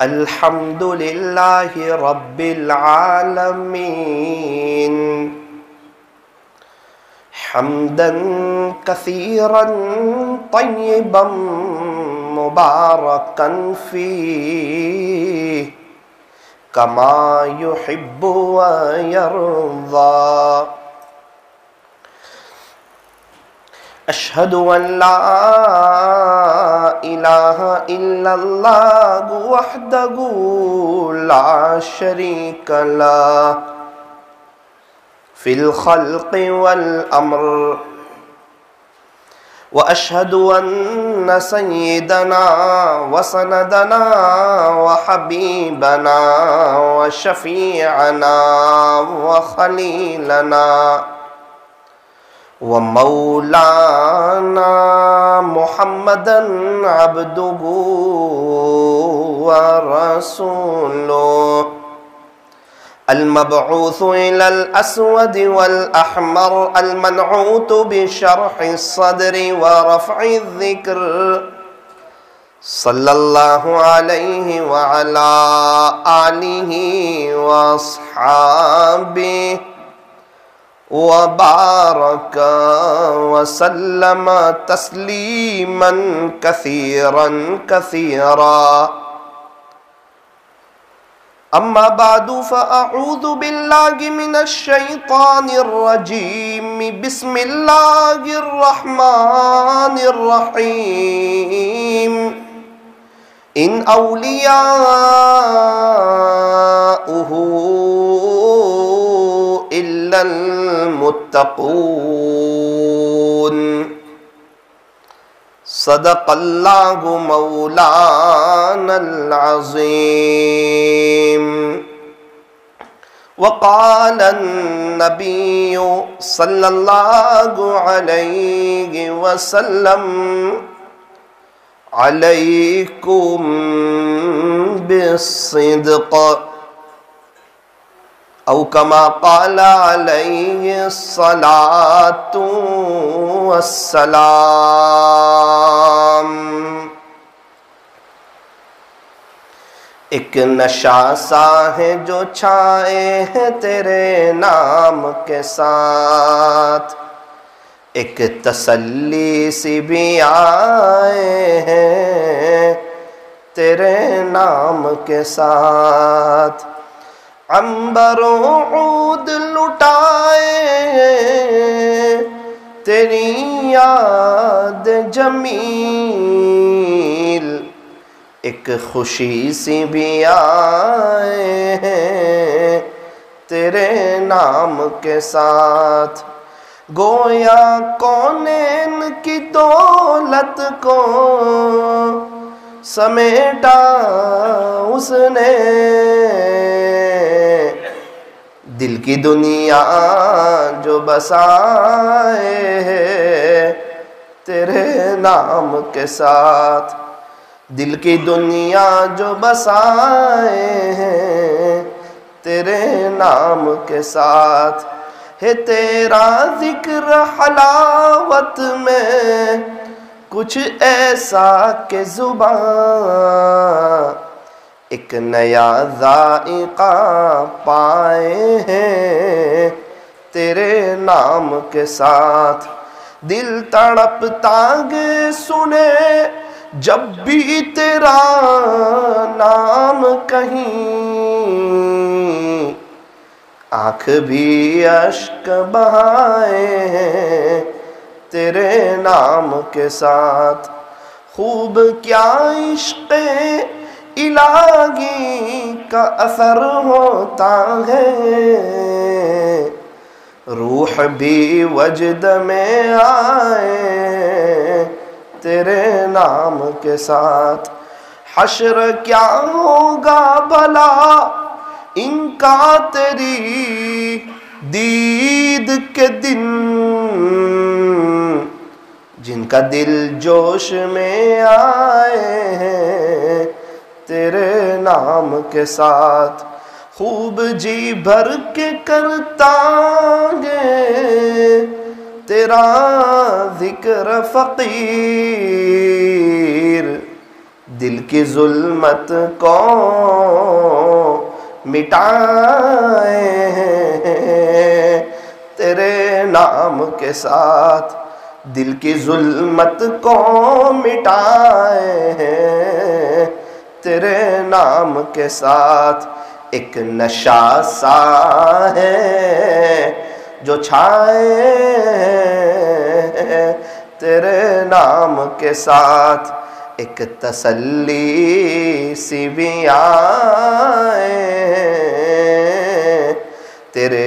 الحمد لله رب العالمين حمدا كثيرا طيبا مباركا فيه كما يحب ويرضى. أشهد أن لا إله إلا الله وحده لا شريك له في الخلق والأمر. وأشهد أن سيدنا وسندنا وحبيبنا وشفيعنا وخليلنا ومولانا محمدا عبده ورسوله المبعوث إلى الأسود والأحمر المنعوت بشرح الصدر ورفع الذكر صلى الله عليه وعلى آله وأصحابه وبارك وسلم تسليما كثيرا كثيرا. أما بعد فأعوذ بالله من الشيطان الرجيم. بسم الله الرحمن الرحيم. إن أولياؤه إلا المتقون. صدق الله مولانا العظيم. وقال النبي صلى الله عليه وسلم عليكم بالصدق أو كما قال عليه الصلاة والسلام. ایک نشہ سا ہے جو چھائے ہے تیرے نام کے ساتھ، ایک تسلی سی بھی آئے ہیں تیرے نام کے ساتھ. عنبر و عود لٹائے تیری یاد جمیل، ایک خوشی سی بھی آئے ہیں تیرے نام کے ساتھ. گویا کونین کی دولت کو سمیٹا اس نے، دل کی دنیا جو بسائے ہے تیرے نام کے ساتھ. دل کی دنیا جو بسائے ہیں تیرے نام کے ساتھ. ہے تیرا ذکر حلاوت میں کچھ ایسا کہ زبان ایک نیا ذائقہ پائے ہیں تیرے نام کے ساتھ. دل تڑپتا گے سنے جب بھی تیرا نام کہیں، آنکھ بھی اشک بہائے ہیں تیرے نام کے ساتھ. خوب کیا عشق الہی کا اثر ہوتا ہے، روح بھی وجد میں آئے تیرے نام کے ساتھ. حشر کیا ہوگا بھلا ان کا تیری دید کے دن، جن کا دل جوش میں آئے ہیں تیرے نام کے ساتھ. خوب جی بھر کے کرتا گے تیرا ذکر فقیر، دل کی ظلمت کو مٹائے ہیں تیرے نام کے ساتھ، دل کی ظلمت کو مٹائے ہیں تیرے نام کے ساتھ، ایک نشہ سا ہے جو چھائے ہیں تیرے نام کے ساتھ، ایک تسلی سی بھی آئے تیرے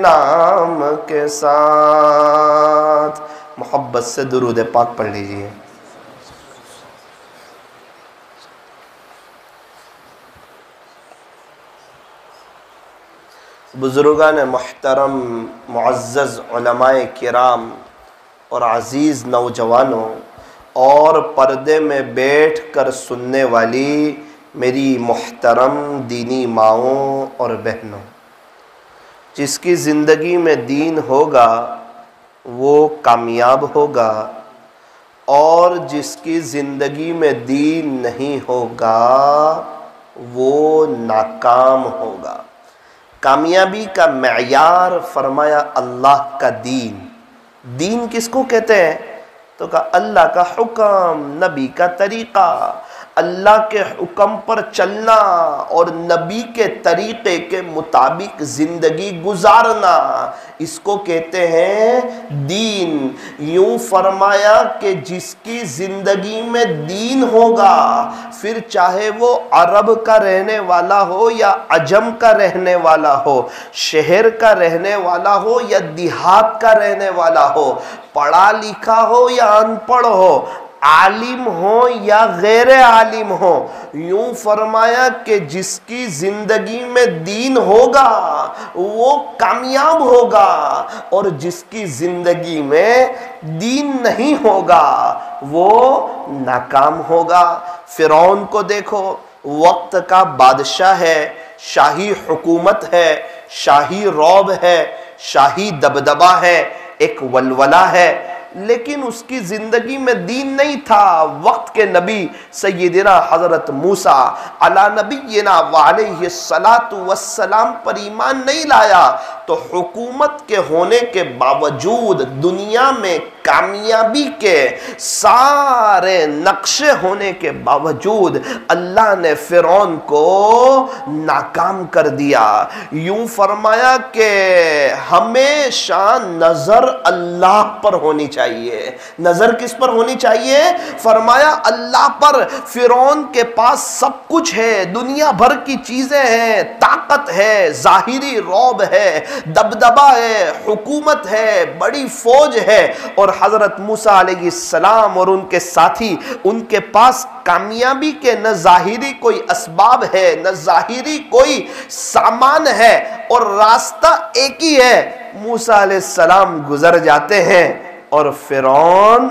نام کے ساتھ۔ محبت سے درود پاک پڑھ لیجئے۔ بزرگان محترم، معزز علماء کرام اور عزیز نوجوانوں اور پردے میں بیٹھ کر سننے والی میری محترم دینی ماؤں اور بہنوں، جس کی زندگی میں دین ہوگا وہ کامیاب ہوگا، اور جس کی زندگی میں دین نہیں ہوگا وہ ناکام ہوگا۔ کامیابی کا معیار فرمایا اللہ کا دین۔ دین کس کو کہتے ہیں؟ تو کہا اللہ کا حکم، نبی کا طریقہ، اللہ کے حکم پر چلنا اور نبی کے طریقے کے مطابق زندگی گزارنا، اس کو کہتے ہیں دین۔ یوں فرمایا کہ جس کی زندگی میں دین ہوگا، پھر چاہے وہ عرب کا رہنے والا ہو یا عجم کا رہنے والا ہو، شہر کا رہنے والا ہو یا دیہات کا رہنے والا ہو، پڑھا لکھا ہو یا ان پڑھ ہو، عالم ہو یا غیر عالم ہو، یوں فرمایا کہ جس کی زندگی میں دین ہوگا وہ کامیاب ہوگا، اور جس کی زندگی میں دین نہیں ہوگا وہ ناکام ہوگا۔ فرعون کو دیکھو، وقت کا بادشاہ ہے، شاہی حکومت ہے، شاہی رعب ہے، شاہی دبدبہ ہے، ایک ولولہ ہے، لیکن اس کی زندگی میں دین نہیں تھا۔ وقت کے نبی سیدنا حضرت موسیٰ علی نبینا وعلیہ السلام پر ایمان نہیں لایا، تو حکومت کے ہونے کے باوجود، دنیا میں کامیابی کے سارے نقشے ہونے کے باوجود، اللہ نے فرعون کو ناکام کر دیا۔ یوں فرمایا کہ ہمیشہ نظر اللہ پر ہونی چاہیے۔ نظر کس پر ہونی چاہیے؟ فرمایا اللہ پر۔ فرعون کے پاس سب کچھ ہے، دنیا بھر کی چیزیں ہیں، طاقت ہے، ظاہری رعب ہے، دبدبہ ہے، حکومت ہے، بڑی فوج ہے، اور حضرت موسیٰ علیہ السلام اور ان کے ساتھی، ان کے پاس کامیابی کے نہ ظاہری کوئی اسباب ہے، نہ ظاہری کوئی سامان ہے، اور راستہ ایک ہی ہے۔ موسیٰ علیہ السلام گزر جاتے ہیں اور فرعون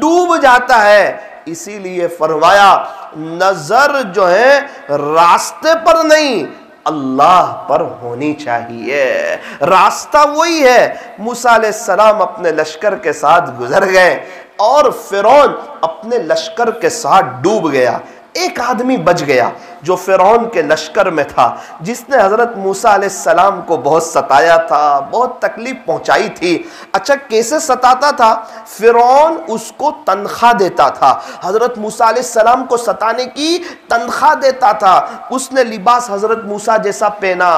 ڈوب جاتا ہے۔ اسی لیے فرمایا نظر جو ہے راستے پر نہیں، اللہ پر ہونی چاہیے۔ راستہ وہی ہے۔ موسیٰ علیہ السلام اپنے لشکر کے ساتھ گزر گئے اور فرعون اپنے لشکر کے ساتھ ڈوب گیا۔ ایک آدمی بچ گیا جو فرعون کے لشکر میں تھا، جس نے حضرت موسیٰ علیہ السلام کو بہت ستایا تھا، بہت تکلیف پہنچائی تھی۔ اچھا کیسے ستاتا تھا؟ فرعون اس کو تنخواہ دیتا تھا، حضرت موسیٰ علیہ السلام کو ستانے کی تنخواہ دیتا تھا۔ اس نے لباس حضرت موسیٰ جیسا پہنا،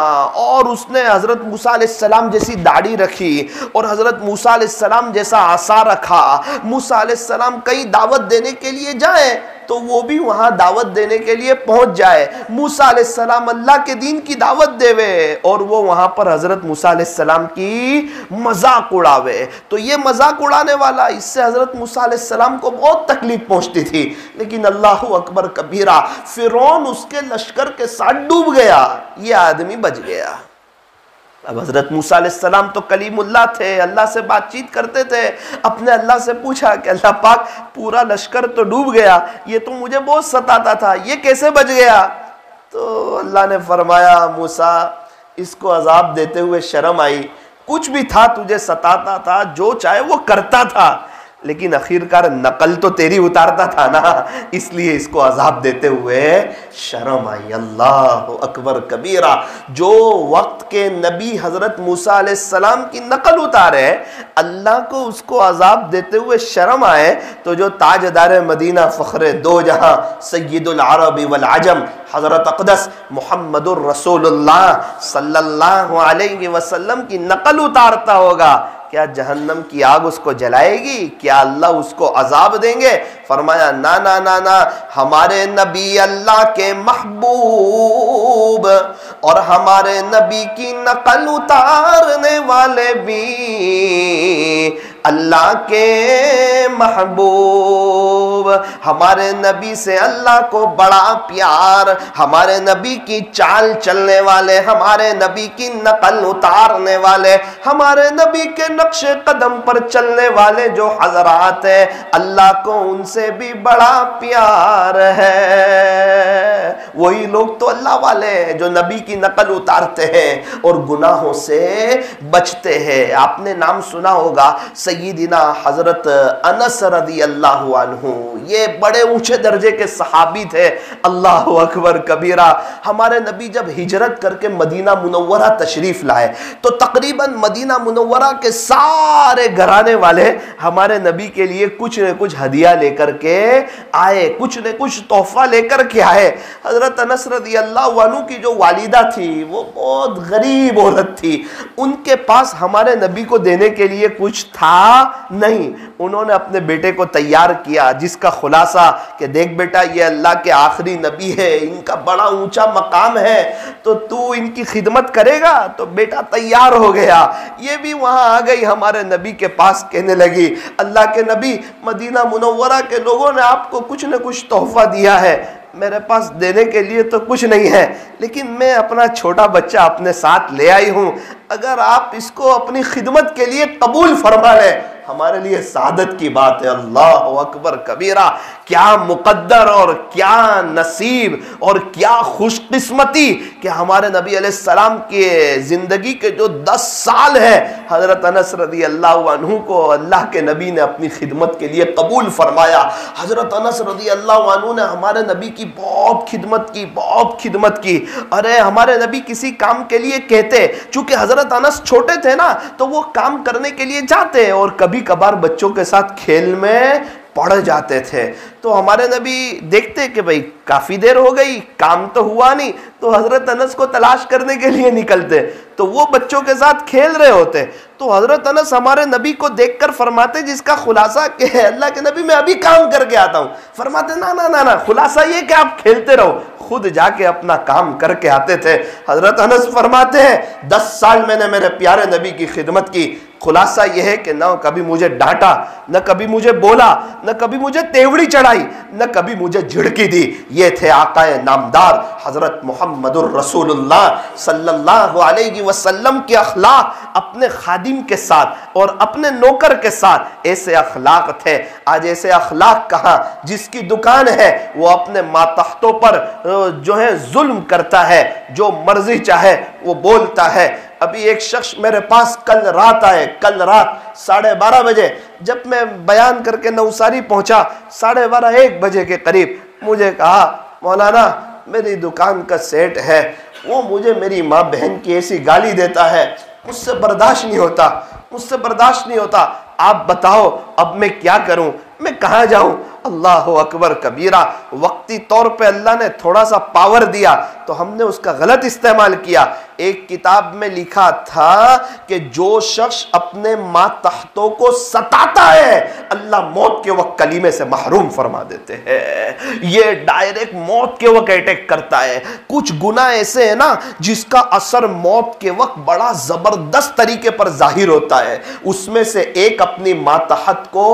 اور اس نے حضرت موسیٰ علیہ السلام جیسی داڑھی رکھی، اور حضرت موسیٰ علیہ السلام جیسا عصا رکھا۔ موسیٰ علیہ السلام کئی دعوت دینے کے لیے جائیں تو وہ بھی وہاں دعوت دینے کے لیے پہنچ جائے۔ موسیٰ علیہ السلام اللہ کے دین کی دعوت دیوے اور وہ وہاں پر حضرت موسیٰ علیہ السلام کی مذاق اڑاوے، تو یہ مذاق اڑانے والا، اس سے حضرت موسیٰ علیہ السلام کو بہت تکلیف پہنچتی تھی۔ لیکن اللہ اکبر کبیرہ، فرعون اس کے لشکر کے ساتھ ڈوب گیا، یہ آدمی بچ گیا۔ اب حضرت موسیٰ علیہ السلام تو کلیم اللہ تھے، اللہ سے بات چیت کرتے تھے، اپنے اللہ سے پوچھا کہ اللہ پاک پورا لشکر تو ڈوب گیا، یہ تو مجھے بہت ستاتا تھا، یہ کیسے بچ گیا؟ تو اللہ نے فرمایا موسیٰ اس کو عذاب دیتے ہوئے شرم آئی، کچھ بھی تھا تجھے ستاتا تھا، جو چاہے وہ کرتا تھا، لیکن آخرکار نقل تو تیری اتارتا تھا نا، اس لیے اس کو عذاب دیتے ہوئے شرم آئی۔ اللہ اکبر کبیرہ۔ جو وقت کے نبی حضرت موسیٰ علیہ السلام کی نقل اتارے، اللہ کو اس کو عذاب دیتے ہوئے شرم آئے، تو جو تاجدار مدینہ فخر دو جہاں سید العرب والعجم حضرت اقدس محمد الرسول اللہ صلی اللہ علیہ وسلم کی نقل اتارتا ہوگا، کیا جہنم کی آگ اس کو جلائے گی؟ کیا اللہ اس کو عذاب دیں گے؟ فرمایا نا نا نا نا، ہمارے نبی اللہ کے محبوب اور ہمارے نبی کی نقل اتارنے والے بھی اللہ کے محبوب، ہمارے نبی سے اللہ کو بڑا پیار، ہمارے نبی کی چال چلنے والے، ہمارے نبی کی نقل اتارنے والے، ہمارے نبی کے نقش قدم پر چلنے والے جو حضرات ہیں، اللہ کو ان سے بھی بڑا پیار ہے۔ وہی لوگ تو اللہ والے ہیں جو نبی کی نقل اتارتے ہیں اور گناہوں سے بچتے ہیں۔ آپ نے نام سنا ہوگا سیدنا حضرت انس رضی اللہ عنہ، یہ بڑے اونچے درجے کے صحابی تھے۔ اللہ اکبر کبیرہ۔ ہمارے نبی جب ہجرت کر کے مدینہ منورہ تشریف لائے تو تقریباً مدینہ منورہ کے سارے گھرانے والے ہمارے نبی کے لیے کچھ نہ کچھ ہدیہ لے کر کے آئے، کچھ نہ کچھ تحفہ لے کر کے آئے۔ حضرت انس رضی اللہ عنہ کی جو والدہ تھی وہ بہت غریب عورت تھی، ان کے پاس ہمارے نبی کو دینے کے لیے کچھ تھا نہیں۔ انہوں نے اپنے بیٹے کو تیار کیا، جس کا خلاصہ کہ دیکھ بیٹا یہ اللہ کے آخری نبی ہے، ان کا بڑا اونچا مقام ہے، تو ان کی خدمت کرے گا؟ تو بیٹا تیار ہو گیا، یہ بھی وہاں آ گئی ہمارے نبی کے پاس، کہنے لگی اللہ کے نبی مدینہ منورہ کے لوگوں نے آپ کو کچھ نہ کچھ تحفہ دیا ہے، میرے پاس دینے کے لیے تو کچھ نہیں ہے، لیکن میں اپنا چھوٹا بچہ اپنے ساتھ لے آئی ہوں، اگر آپ اس کو اپنی خدمت کے لیے قبول فرما لیں ہمارے لیے سعادت کی بات ہے۔ اللہ اکبر کبیرہ۔ کیا مقدر اور کیا نصیب اور کیا خوش قسمتی کہ ہمارے نبی علیہ السلام کی زندگی کے جو 10 سال ہیں حضرت انس رضی اللہ عنہ کو اللہ کے نبی نے اپنی خدمت کے لیے قبول فرمایا۔ حضرت انس رضی اللہ عنہ نے ہمارے نبی کی بہت خدمت کی۔ ارے ہمارے نبی کسی کام کے لیے کہتے، چونکہ حضرت انس چھوٹے تھے نا تو وہ کام کرنے کے لیے جاتے اور کبھی کبھار بچوں کے ساتھ کھیل میں پڑ جاتے تھے، تو ہمارے نبی دیکھتے کہ بھئی کافی دیر ہو گئی کام تو ہوا نہیں، تو حضرت انس کو تلاش کرنے کے لیے نکلتے، تو وہ بچوں کے ساتھ کھیل رہے ہوتے، تو حضرت انس ہمارے نبی کو دیکھ کر فرماتے، جس کا خلاصہ کہ اللہ کے نبی میں ابھی کام کر کے آتا ہوں، فرماتے نا نا نا نا، خلاصہ یہ کہ آپ کھیلتے رہو، خود جا کے اپنا کام کر کے آتے تھے۔ حضرت انس فرماتے ہیں 10 سال میں نے میرے پیارے نبی کی خدمت کی، خلاصہ یہ ہے کہ نہ کبھی مجھے ڈانٹا، نہ کبھی مجھے بولا، نہ کبھی مجھے تیوڑی چڑھائی، نہ کبھی مجھے جھڑکی دی۔ یہ تھے آقا نامدار حضرت محمد الرسول اللہ صلی اللہ علیہ وسلم کے اخلاق اپنے خادم کے ساتھ اور اپنے نوکر کے ساتھ، ایسے اخلاق تھے۔ آج ایسے اخلاق کہاں، جس کی دکان ہے وہ اپنے ماتحتوں پر جو ہے ظلم کرتا ہے، جو مرضی چاہے وہ بولتا ہے۔ ابھی ایک شخص میرے پاس کل رات آئے، کل رات 12:30 بجے، جب میں بیان کر کے نوساری پہنچا 12:30 1 بجے کے قریب، مجھے کہا مولانا میری دکان کا سیٹ ہے، وہ مجھے میری ماں بہن کی ایسی گالی دیتا ہے، مجھ سے برداشت نہیں ہوتا، آپ بتاؤ اب میں کیا کروں، میں کہاں جاؤں؟ اللہ اکبر کبیرہ۔ وقتی طور پہ اللہ نے تھوڑا سا پاور دیا تو ہم نے اس کا غلط استعمال کیا۔ ایک کتاب میں لکھا تھا کہ جو شخص اپنے ماتحتوں کو ستاتا ہے اللہ موت کے وقت کلیمے سے محروم فرما دیتے ہیں۔ یہ ڈائریکٹ موت کے وقت اٹیک کرتا ہے۔ کچھ گناہ ایسے ہیں نا جس کا اثر موت کے وقت بڑا زبردست طریقے پر ظاہر ہوتا ہے، اس میں سے ایک اپنی ماتحت کو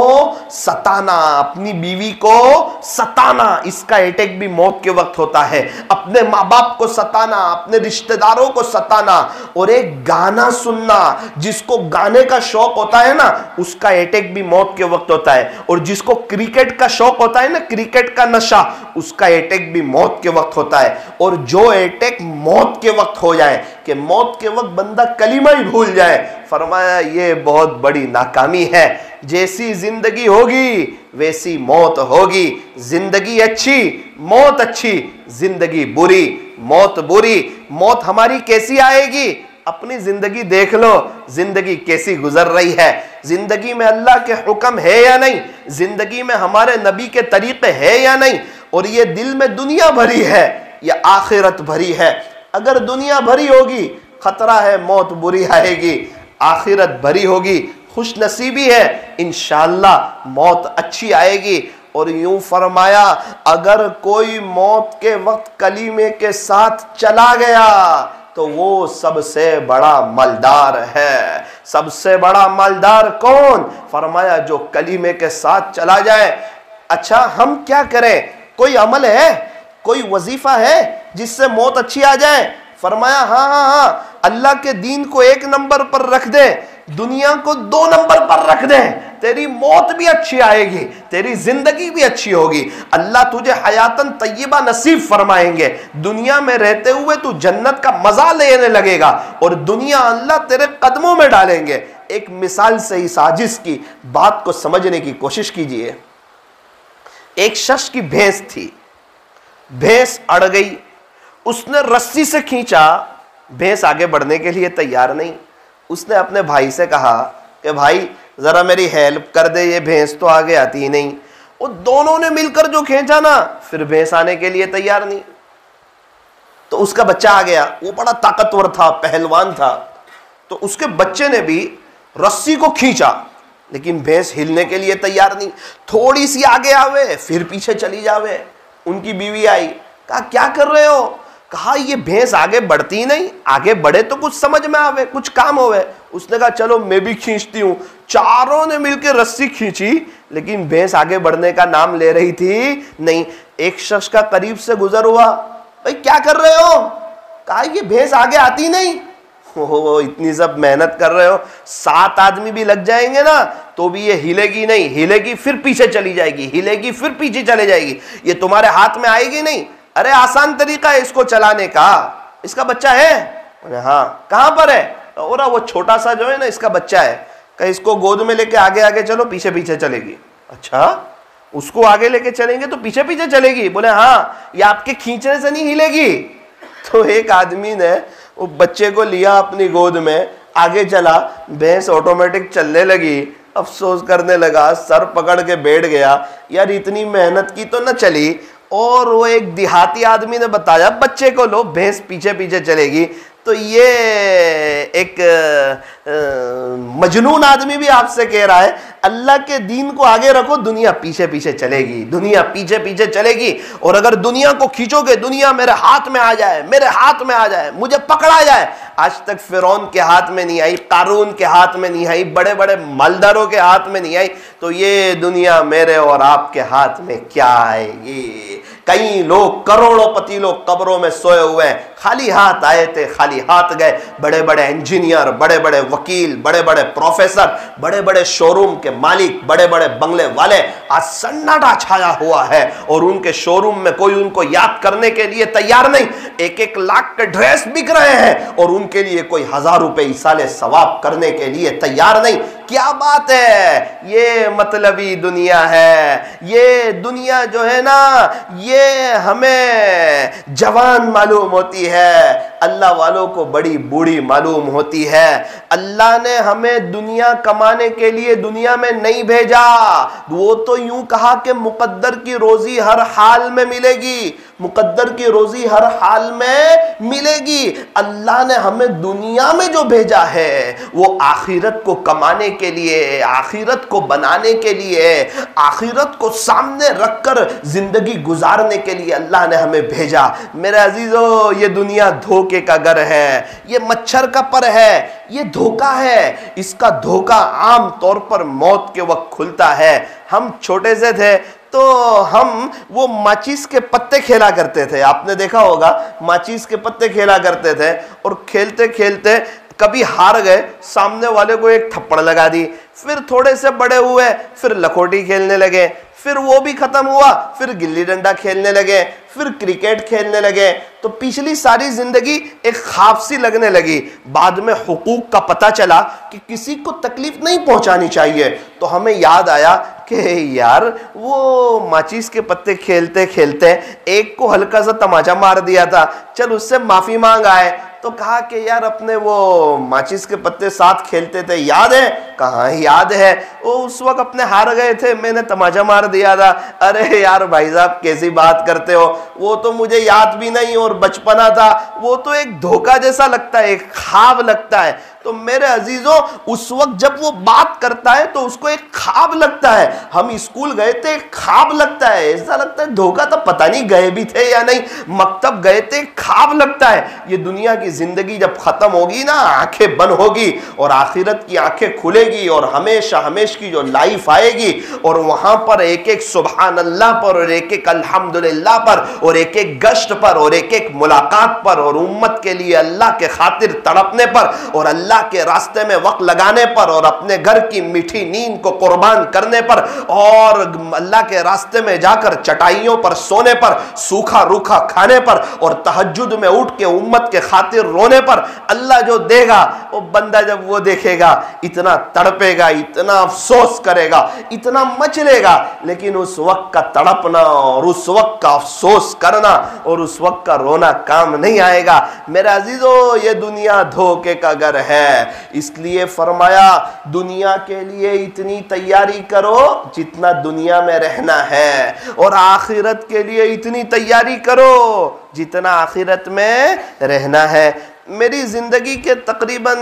ستانا، اپنی بیوی کو ستانا، اس کا اٹیک بھی موت کے وقت ہوتا ہے۔ اپنے ماں باپ کو ستانا، اپنے رشتہ داروں کو ستانا، اور ایک گانا سننا، جس کو گانے کا شوق ہوتا ہے نا اس کا اٹیک بھی موت کے وقت ہوتا ہے، اور جس کو کرکٹ کا شوق ہوتا ہے نا، کرکٹ کا نشہ، اس کا اٹیک بھی موت کے وقت ہوتا ہے۔ اور جو اٹیک موت کے وقت ہو جائے کہ موت کے وقت بندہ کلمہ ہی بھول جائے، فرمایا یہ بہت بڑی ناکامی ہے. جیسی زندگی ہوگی ویسی موت ہوگی. زندگی اچھی موت اچھی، زندگی بری موت بری. موت ہماری کیسی آئے گی؟ اپنی زندگی دیکھ لو، زندگی کیسی گزر رہی ہے. زندگی میں اللہ کے حکم ہے یا نہیں؟ زندگی میں ہمارے نبی کے طریقے ہے یا نہیں؟ اور یہ دل میں دنیا بھری ہے یا آخرت بھری ہے؟ اگر دنیا بھری ہوگی خطرہ ہے موت بری آئے گی. آخرت بھری ہوگی خوش نصیبی ہے، انشاءاللہ موت اچھی آئے گی. اور یوں فرمایا اگر کوئی موت کے وقت کلیمے کے ساتھ چلا گیا تو وہ سب سے بڑا مالدار ہے. سب سے بڑا مالدار کون؟ فرمایا جو کلیمے کے ساتھ چلا جائے. اچھا ہم کیا کریں؟ کوئی عمل ہے، کوئی وظیفہ ہے جس سے موت اچھی آ جائے؟ فرمایا ہاں اللہ کے دین کو 1 نمبر پر رکھ دے، دنیا کو 2 نمبر پر رکھ دے، تیری موت بھی اچھی آئے گی، تیری زندگی بھی اچھی ہوگی. اللہ تجھے حیاتاً طیبہ نصیب فرمائیں گے. دنیا میں رہتے ہوئے تو جنت کا مزہ لینے لگے گا اور دنیا اللہ تیرے قدموں میں ڈالیں گے. ایک مثال سے اس عاجز کی بات کو سمجھنے کی کوشش کیجئے. ایک شخص کی بھینس تھی، بھینس اڑ گئی، اس نے رسی سے کھینچا، بھینس آگے بڑھنے کے لیے تیار نہیں. اس نے اپنے بھائی سے کہا کہ بھائی ذرا میری ہیلپ کر دے، یہ بھینس تو آگے آتی ہی نہیں. وہ دونوں نے مل کر جو کھینچا نا، پھر بھینس آنے کے لیے تیار نہیں. تو اس کا بچہ آ گیا، وہ بڑا طاقتور تھا، پہلوان تھا. تو اس کے بچے نے بھی رسی کو کھینچا لیکن بھینس ہلنے کے لیے تیار نہیں. تھوڑی سی آگے آوے پھر پیچھے چلی جاوے. ان کی بیوی آئی، کہا کیا کر رہے ہو؟ کہا یہ بھینس آگے بڑھتی نہیں، آگے بڑھے تو کچھ سمجھ میں آوے، کچھ کام ہوئے. اس نے کہا چلو میں بھی کھینچتی ہوں. چاروں نے مل کے رسی کھینچی لیکن بھینس آگے بڑھنے کا نام لے رہی تھی نہیں. ایک شخص کا قریب سے گزر ہوا، بھائی کیا کر رہے ہو؟ کہا یہ بھینس آگے آتی نہیں. اتنی سب محنت کر رہے ہو، 7 آدمی بھی لگ جائیں گے نا تو بھی یہ ہلے گی نہیں، ہلے گی پھر پیچھے چلی جائے گی، ہلے گی پھر پیچھے چلے جائے گی، یہ تمہارے ہاتھ میں آئے گی نہیں. ارے آسان طریقہ ہے اس کو چلانے کا. اس کا بچہ ہے؟ ہاں. کہاں پر ہے؟ اور وہ چھوٹا سا جو ہے نا اس کا بچہ ہے. کہ اس کو گود میں لے کے آگے آگے چلو، پیچھے پیچھے چلے گی. اچھا اس کو آگے لے کے چلیں گے تو پیچھے پیچھے چلے گی؟ بولے ہاں، یہ آپ کے کھینچنے سے نہیں ہلے گی. تو ایک آدمی نے وہ بچے کو لیا اپنی گود میں، آگے چلا، بھینس آٹومیٹک چلنے لگی. افسوس کرنے لگا، سر پکڑ کے بیٹھ گیا، یار اتنی محنت کی تو نہ چلی. اور وہ ایک دیہاتی آدمی نے بتایا بچے کو لو، بھینس پیچھے پیچھے چلے گی. تو یہ ایک مجنون آدمی بھی آپ سے کہہ رہا ہے اللہ کے دین کو آگے رکھو، دنیا پیچھے پیچھے چلے گی، دنیا پیچھے پیچھے چلے گی. اور اگر دنیا کو کھینچو گے، دنیا میرے ہاتھ میں آ جائے، میرے ہاتھ میں آ جائے، مجھے پکڑا جائے. آج تک فرعون کے ہاتھ میں نہیں آئی، قارون کے ہاتھ میں نہیں آئی، بڑے بڑے مالداروں کے ہاتھ میں نہیں آئی، تو یہ دنیا میرے اور آپ کے ہاتھ میں کیا آئے گی؟ کئی لوگ کروڑوں پتی لوگ قبروں میں سوئے ہوئے ہیں، خالی ہاتھ آئے تھے خالی ہاتھ گئے. بڑے بڑے انجینئر، بڑے بڑے وکیل، بڑے بڑے پروفیسر، بڑے بڑے شو روم کے مالک، بڑے بڑے بنگلے والے، آج سناٹا چھایا ہوا ہے اور ان کے شو روم میں کوئی ان کو یاد کرنے کے لیے تیار نہیں. 1-1 لاکھ کے ڈریس بک رہے ہیں اور ان کے لیے کوئی 1000 روپے ایصال ثواب کرنے کے لیے تیار نہیں. کیا بات ہے؟ یہ مطلبی دنیا ہے. یہ دنیا جو ہے نا یہ ہمیں جوان معلوم ہوتی ہے، اللہ والوں کو بڑی بوڑھی معلوم ہوتی ہے. اللہ نے ہمیں دنیا کمانے کے لیے دنیا میں نہیں بھیجا. وہ تو یوں کہا کہ مقدر کی روزی ہر حال میں ملے گی، مقدر کی روزی ہر حال میں ملے گی. اللہ نے ہمیں دنیا میں جو بھیجا ہے وہ آخرت کو کمانے کے لیے، آخرت کو بنانے کے لیے، آخرت کو سامنے رکھ کر زندگی گزارنے کے لیے اللہ نے ہمیں بھیجا. میرے عزیزو یہ دنیا دھوکے کا گھر ہے، یہ مچھر کا پر ہے، یہ دھوکہ ہے. اس کا دھوکہ عام طور پر موت کے وقت کھلتا ہے. ہم چھوٹے سے تھے تو ہم وہ ماچیس کے پتے کھیلا کرتے تھے. آپ نے دیکھا ہوگا ماچیس کے پتے کھیلا کرتے تھے اور کھیلتے کھیلتے کبھی ہار گئے، سامنے والے کو ایک تھپڑ لگا دی. پھر تھوڑے سے بڑے ہوئے، پھر لکھوٹی کھیلنے لگے، پھر وہ بھی ختم ہوا، پھر گلی ڈنڈا کھیلنے لگے، پھر کرکٹ کھیلنے لگے تو پچھلی ساری زندگی ایک خواب سی لگنے لگی. بعد میں حقوق کا پتہ چلا کہ کسی کو تکلیف نہیں پہنچانی چاہیے, تو ہمیں یاد آیا کہ یار وہ ماچیس کے پتے کھیلتے کھیلتے ایک کو ہلکا سا تماچا مار دیا تھا, چل اس سے معافی مانگ آئے. تو کہا کہ یار اپنے وہ ماچس کے پتے ساتھ کھیلتے تھے, یاد ہے؟ کہاں یاد ہے, وہ اس وقت اپنے ہار گئے تھے, میں نے تماچا مار دیا تھا. ارے یار بھائی صاحب کیسی بات کرتے ہو, وہ تو مجھے یاد بھی نہیں, اور بچپنا تھا, وہ تو ایک دھوکہ جیسا لگتا ہے, ایک خواب لگتا ہے. تو میرے عزیزوں اس وقت جب وہ بات کرتا ہے تو اس کو ایک خواب لگتا ہے. ہم اسکول گئے تھے, ایک خواب لگتا ہے, ایسا لگتا ہے دھوکہ تھا, پتہ نہیں گئے بھی تھے یا نہیں. مکتب گئے تھے, خواب لگتا ہے. یہ دنیا کی زندگی جب ختم ہوگی نا, آنکھیں بند ہوگی اور آخرت کی آنکھیں کھلے گی, اور ہمیشہ ہمیش کی جو لائف آئے گی, اور وہاں پر ایک ایک سبحان اللہ پر, اور ایک ایک الحمدللہ پر, اور ایک ایک گشت پر, اور ایک ایک ملاقات پر, اور امت کے لیے اللہ کے خاطر تڑپنے پر, اور اللہ کے راستے میں وقت لگانے پر, اور اپنے گھر کی میٹھی نیند کو قربان کرنے پر, اور اللہ کے راستے میں جا کر چٹائیوں پر سونے پر, سوکھا روکھا کھانے پر, اور تہجد میں اٹھ کے امت کے خاطر رونے پر, اللہ جو دے گا وہ بندہ جب وہ دیکھے گا اتنا تڑپے گا, اتنا افسوس کرے گا, اتنا مچلے گا. لیکن اس وقت کا تڑپنا اور اس وقت کا افسوس کرنا اور اس وقت کا رونا کام نہیں آئے گا. میرے عزیزو یہ دنیا دھوکے کا گھر ہے, اس لیے فرمایا دنیا کے لیے اتنی تیاری کرو جتنا دنیا میں رہنا ہے, اور آخرت کے لیے اتنی تیاری کرو جتنا آخرت میں رہنا ہے. میری زندگی کے تقریباً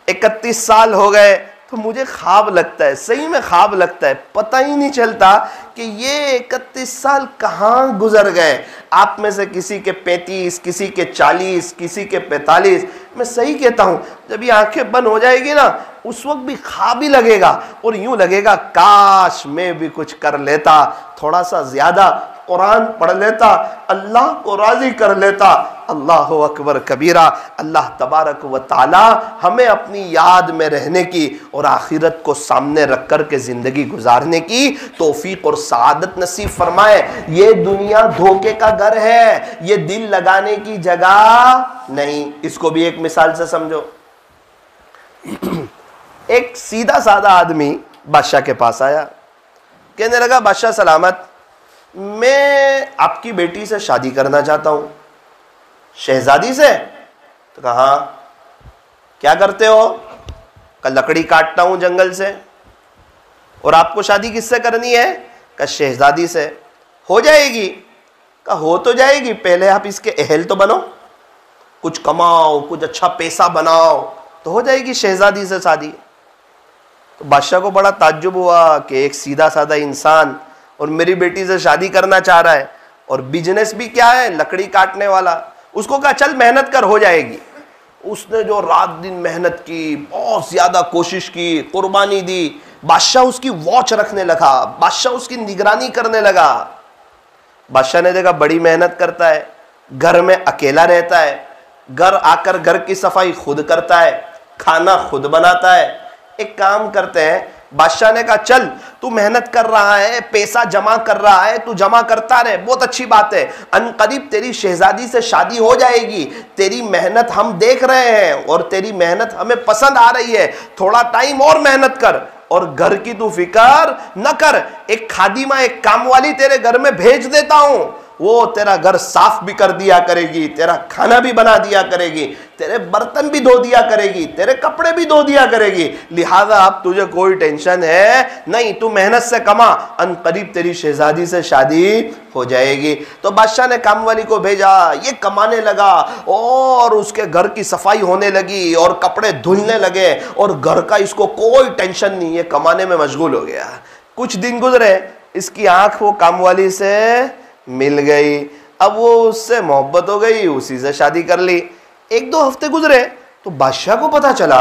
31 سال ہو گئے, تو مجھے خواب لگتا ہے, صحیح میں خواب لگتا ہے, پتہ ہی نہیں چلتا کہ یہ 31 سال کہاں گزر گئے. آپ میں سے کسی کے 35, کسی کے 40, کسی کے 45. میں صحیح کہتا ہوں, جب یہ آنکھیں بند ہو جائے گی نا, اس وقت بھی خواب ہی لگے گا, اور یوں لگے گا کاش میں بھی کچھ کر لیتا, تھوڑا سا زیادہ قرآن پڑھ لیتا, اللہ کو راضی کر لیتا. اللہ اکبر کبیرہ. اللہ تبارک و تعالی ہمیں اپنی یاد میں رہنے کی اور آخرت کو سامنے رکھ کر کے زندگی گزارنے کی توفیق اور سعادت نصیب فرمائے. یہ دنیا دھوکے کا گھر ہے, یہ دل لگانے کی جگہ نہیں. اس کو بھی ایک مثال سے سمجھو. ایک سیدھا سادہ آدمی بادشاہ کے پاس آیا, کہنے لگا بادشاہ سلامت, میں آپ کی بیٹی سے شادی کرنا چاہتا ہوں. شہزادی سے؟ تو کہا ہاں. کیا کرتے ہو؟ کہ لکڑی کاٹتا ہوں جنگل سے. اور آپ کو شادی کس سے کرنی ہے؟ کہ شہزادی سے. ہو جائے گی؟ کہ ہو تو جائے گی, پہلے آپ اس کے اہل تو بنو, کچھ کماؤ, کچھ اچھا پیسہ بناؤ, تو ہو جائے گی شہزادی سے شادی. تو بادشاہ کو بڑا تعجب ہوا کہ ایک سیدھا سادہ انسان اور میری بیٹی سے شادی کرنا چاہ رہا ہے, اور بزنس بھی کیا ہے, لکڑی کاٹنے والا. اس کو کہا چل محنت کر, ہو جائے گی. اس نے جو رات دن محنت کی, بہت زیادہ کوشش کی, قربانی دی. بادشاہ اس کی واچ رکھنے لگا, بادشاہ اس کی نگرانی کرنے لگا. بادشاہ نے دیکھا بڑی محنت کرتا ہے, گھر میں اکیلا رہتا ہے, گھر آ کر گھر کی صفائی خود کرتا ہے, کھانا خود بناتا ہے. ایک کام کرتے ہیں, بادشاہ نے کہا چل تو محنت کر رہا ہے, پیسہ جمع کر رہا ہے, تو جمع کرتا رہے, بہت اچھی بات ہے. ان قریب تیری شہزادی سے شادی ہو جائے گی, تیری محنت ہم دیکھ رہے ہیں اور تیری محنت ہمیں پسند آ رہی ہے, تھوڑا ٹائم اور محنت کر, اور گھر کی تو فکر نہ کر, ایک خادمہ, ایک کام والی تیرے گھر میں بھیج دیتا ہوں, وہ تیرا گھر صاف بھی کر دیا کرے گی, تیرا کھانا بھی بنا دیا کرے گی, تیرے برتن بھی دھو دیا کرے گی, تیرے کپڑے بھی دھو دیا کرے گی. لہذا اب تجھے کوئی ٹینشن ہے نہیں, تو محنت سے کما, ان قریب تیری شہزادی سے شادی ہو جائے گی. تو بادشاہ نے کام والی کو بھیجا, یہ کمانے لگا, اور اس کے گھر کی صفائی ہونے لگی, اور کپڑے دھلنے لگے, اور گھر کا اس کو کوئی ٹینشن نہیں, یہ کمانے میں مشغول ہو گیا. کچھ دن گزرے, اس کی آنکھ وہ کام والی سے مل گئی, اب وہ اس سے محبت ہو گئی, اسی سے شادی کر لی. 1-2 ہفتے گزرے تو بادشاہ کو پتا چلا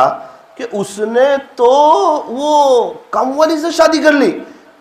کہ اس نے تو وہ کام والی سے شادی کر لی.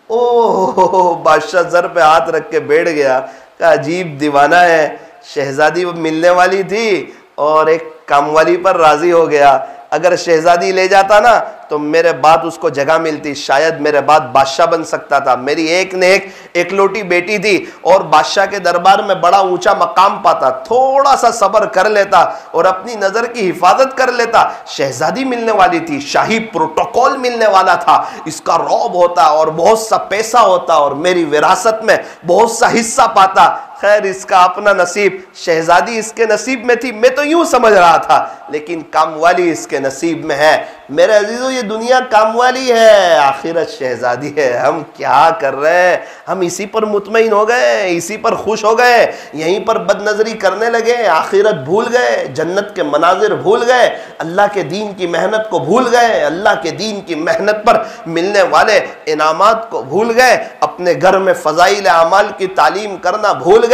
اوہ, بادشاہ سر پہ ہاتھ رکھ کے بیٹھ گیا کہ عجیب دیوانہ ہے, شہزادی ملنے والی تھی اور ایک کام والی پر راضی ہو گیا. اگر شہزادی لے جاتا نا تو میرے بعد اس کو جگہ ملتی، شاید میرے بعد بادشاہ بن سکتا تھا۔ میری ایک نے ایک لوٹی بیٹی تھی اور بادشاہ کے دربار میں بڑا اونچا مقام پاتا، تھوڑا سا صبر کر لیتا اور اپنی نظر کی حفاظت کر لیتا، شہزادی ملنے والی تھی، شاہی پروٹوکول ملنے والا تھا، اس کا رعب ہوتا اور بہت سا پیسہ ہوتا اور میری وراثت میں بہت سا حصہ پاتا۔ خیر اس کا اپنا نصیب، شہزادی اس کے نصیب میں تھی، میں تو یوں سمجھ رہا تھا، لیکن کام والی اس کے نصیب میں ہے۔ میرے عزیزو یہ دنیا کام والی ہے، آخرت شہزادی ہے۔ ہم کیا کر رہے ہیں؟ ہم اسی پر مطمئن ہو گئے، اسی پر خوش ہو گئے، یہیں پر بد نظری کرنے لگے، آخرت بھول گئے، جنت کے مناظر بھول گئے، اللہ کے دین کی محنت کو بھول گئے، اللہ کے دین کی محنت پر ملنے والے انعامات کو بھول گئے، اپنے گھر میں فضائل اعمال کی تعلیم کرنا بھول گئے۔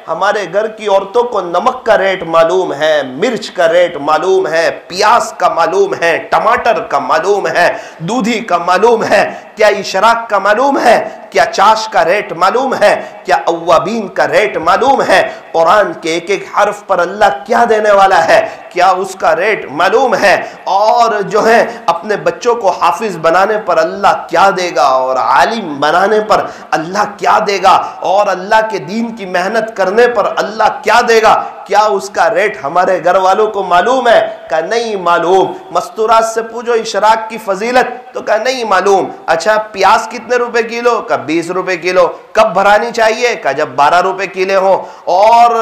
ہمارے گھر کی عورتوں کو نمک کا ریٹ معلوم ہے، مرچ کا ریٹ معلوم ہے، پیاز کا معلوم ہے، ٹماٹر کا معلوم ہے، دودھی کا معلوم ہے، کیا اشراق کا معلوم ہے، کیا چاش کا ریٹ معلوم ہے، کیا اوابین کا ریٹ معلوم ہے، قرآن کے ایک ایک حرف پر اللہ کیا دینے والا ہے، کیا اس کا ریٹ معلوم ہے، اور جو ہے اپنے بچوں کو حافظ بنانے پر اللہ کیا دے گا، اور عالم بنانے پر اللہ کیا دے گا، اور اللہ کے دین کی محنت کرنے پر اللہ کیا دے گا، کیا اس کا ریٹ ہمارے گھر والوں کو معلوم ہے؟ کہ نہیں معلوم۔ مستورات سے پوچھو اشراق کی فضیلت، تو کہ نہیں معلوم۔ اچھا پیاز کتنے روپے کلو؟ کہ 20 روپے کلو۔ کب بھرانی چاہیے؟ کہ جب 12 روپے کلو ہو۔ اور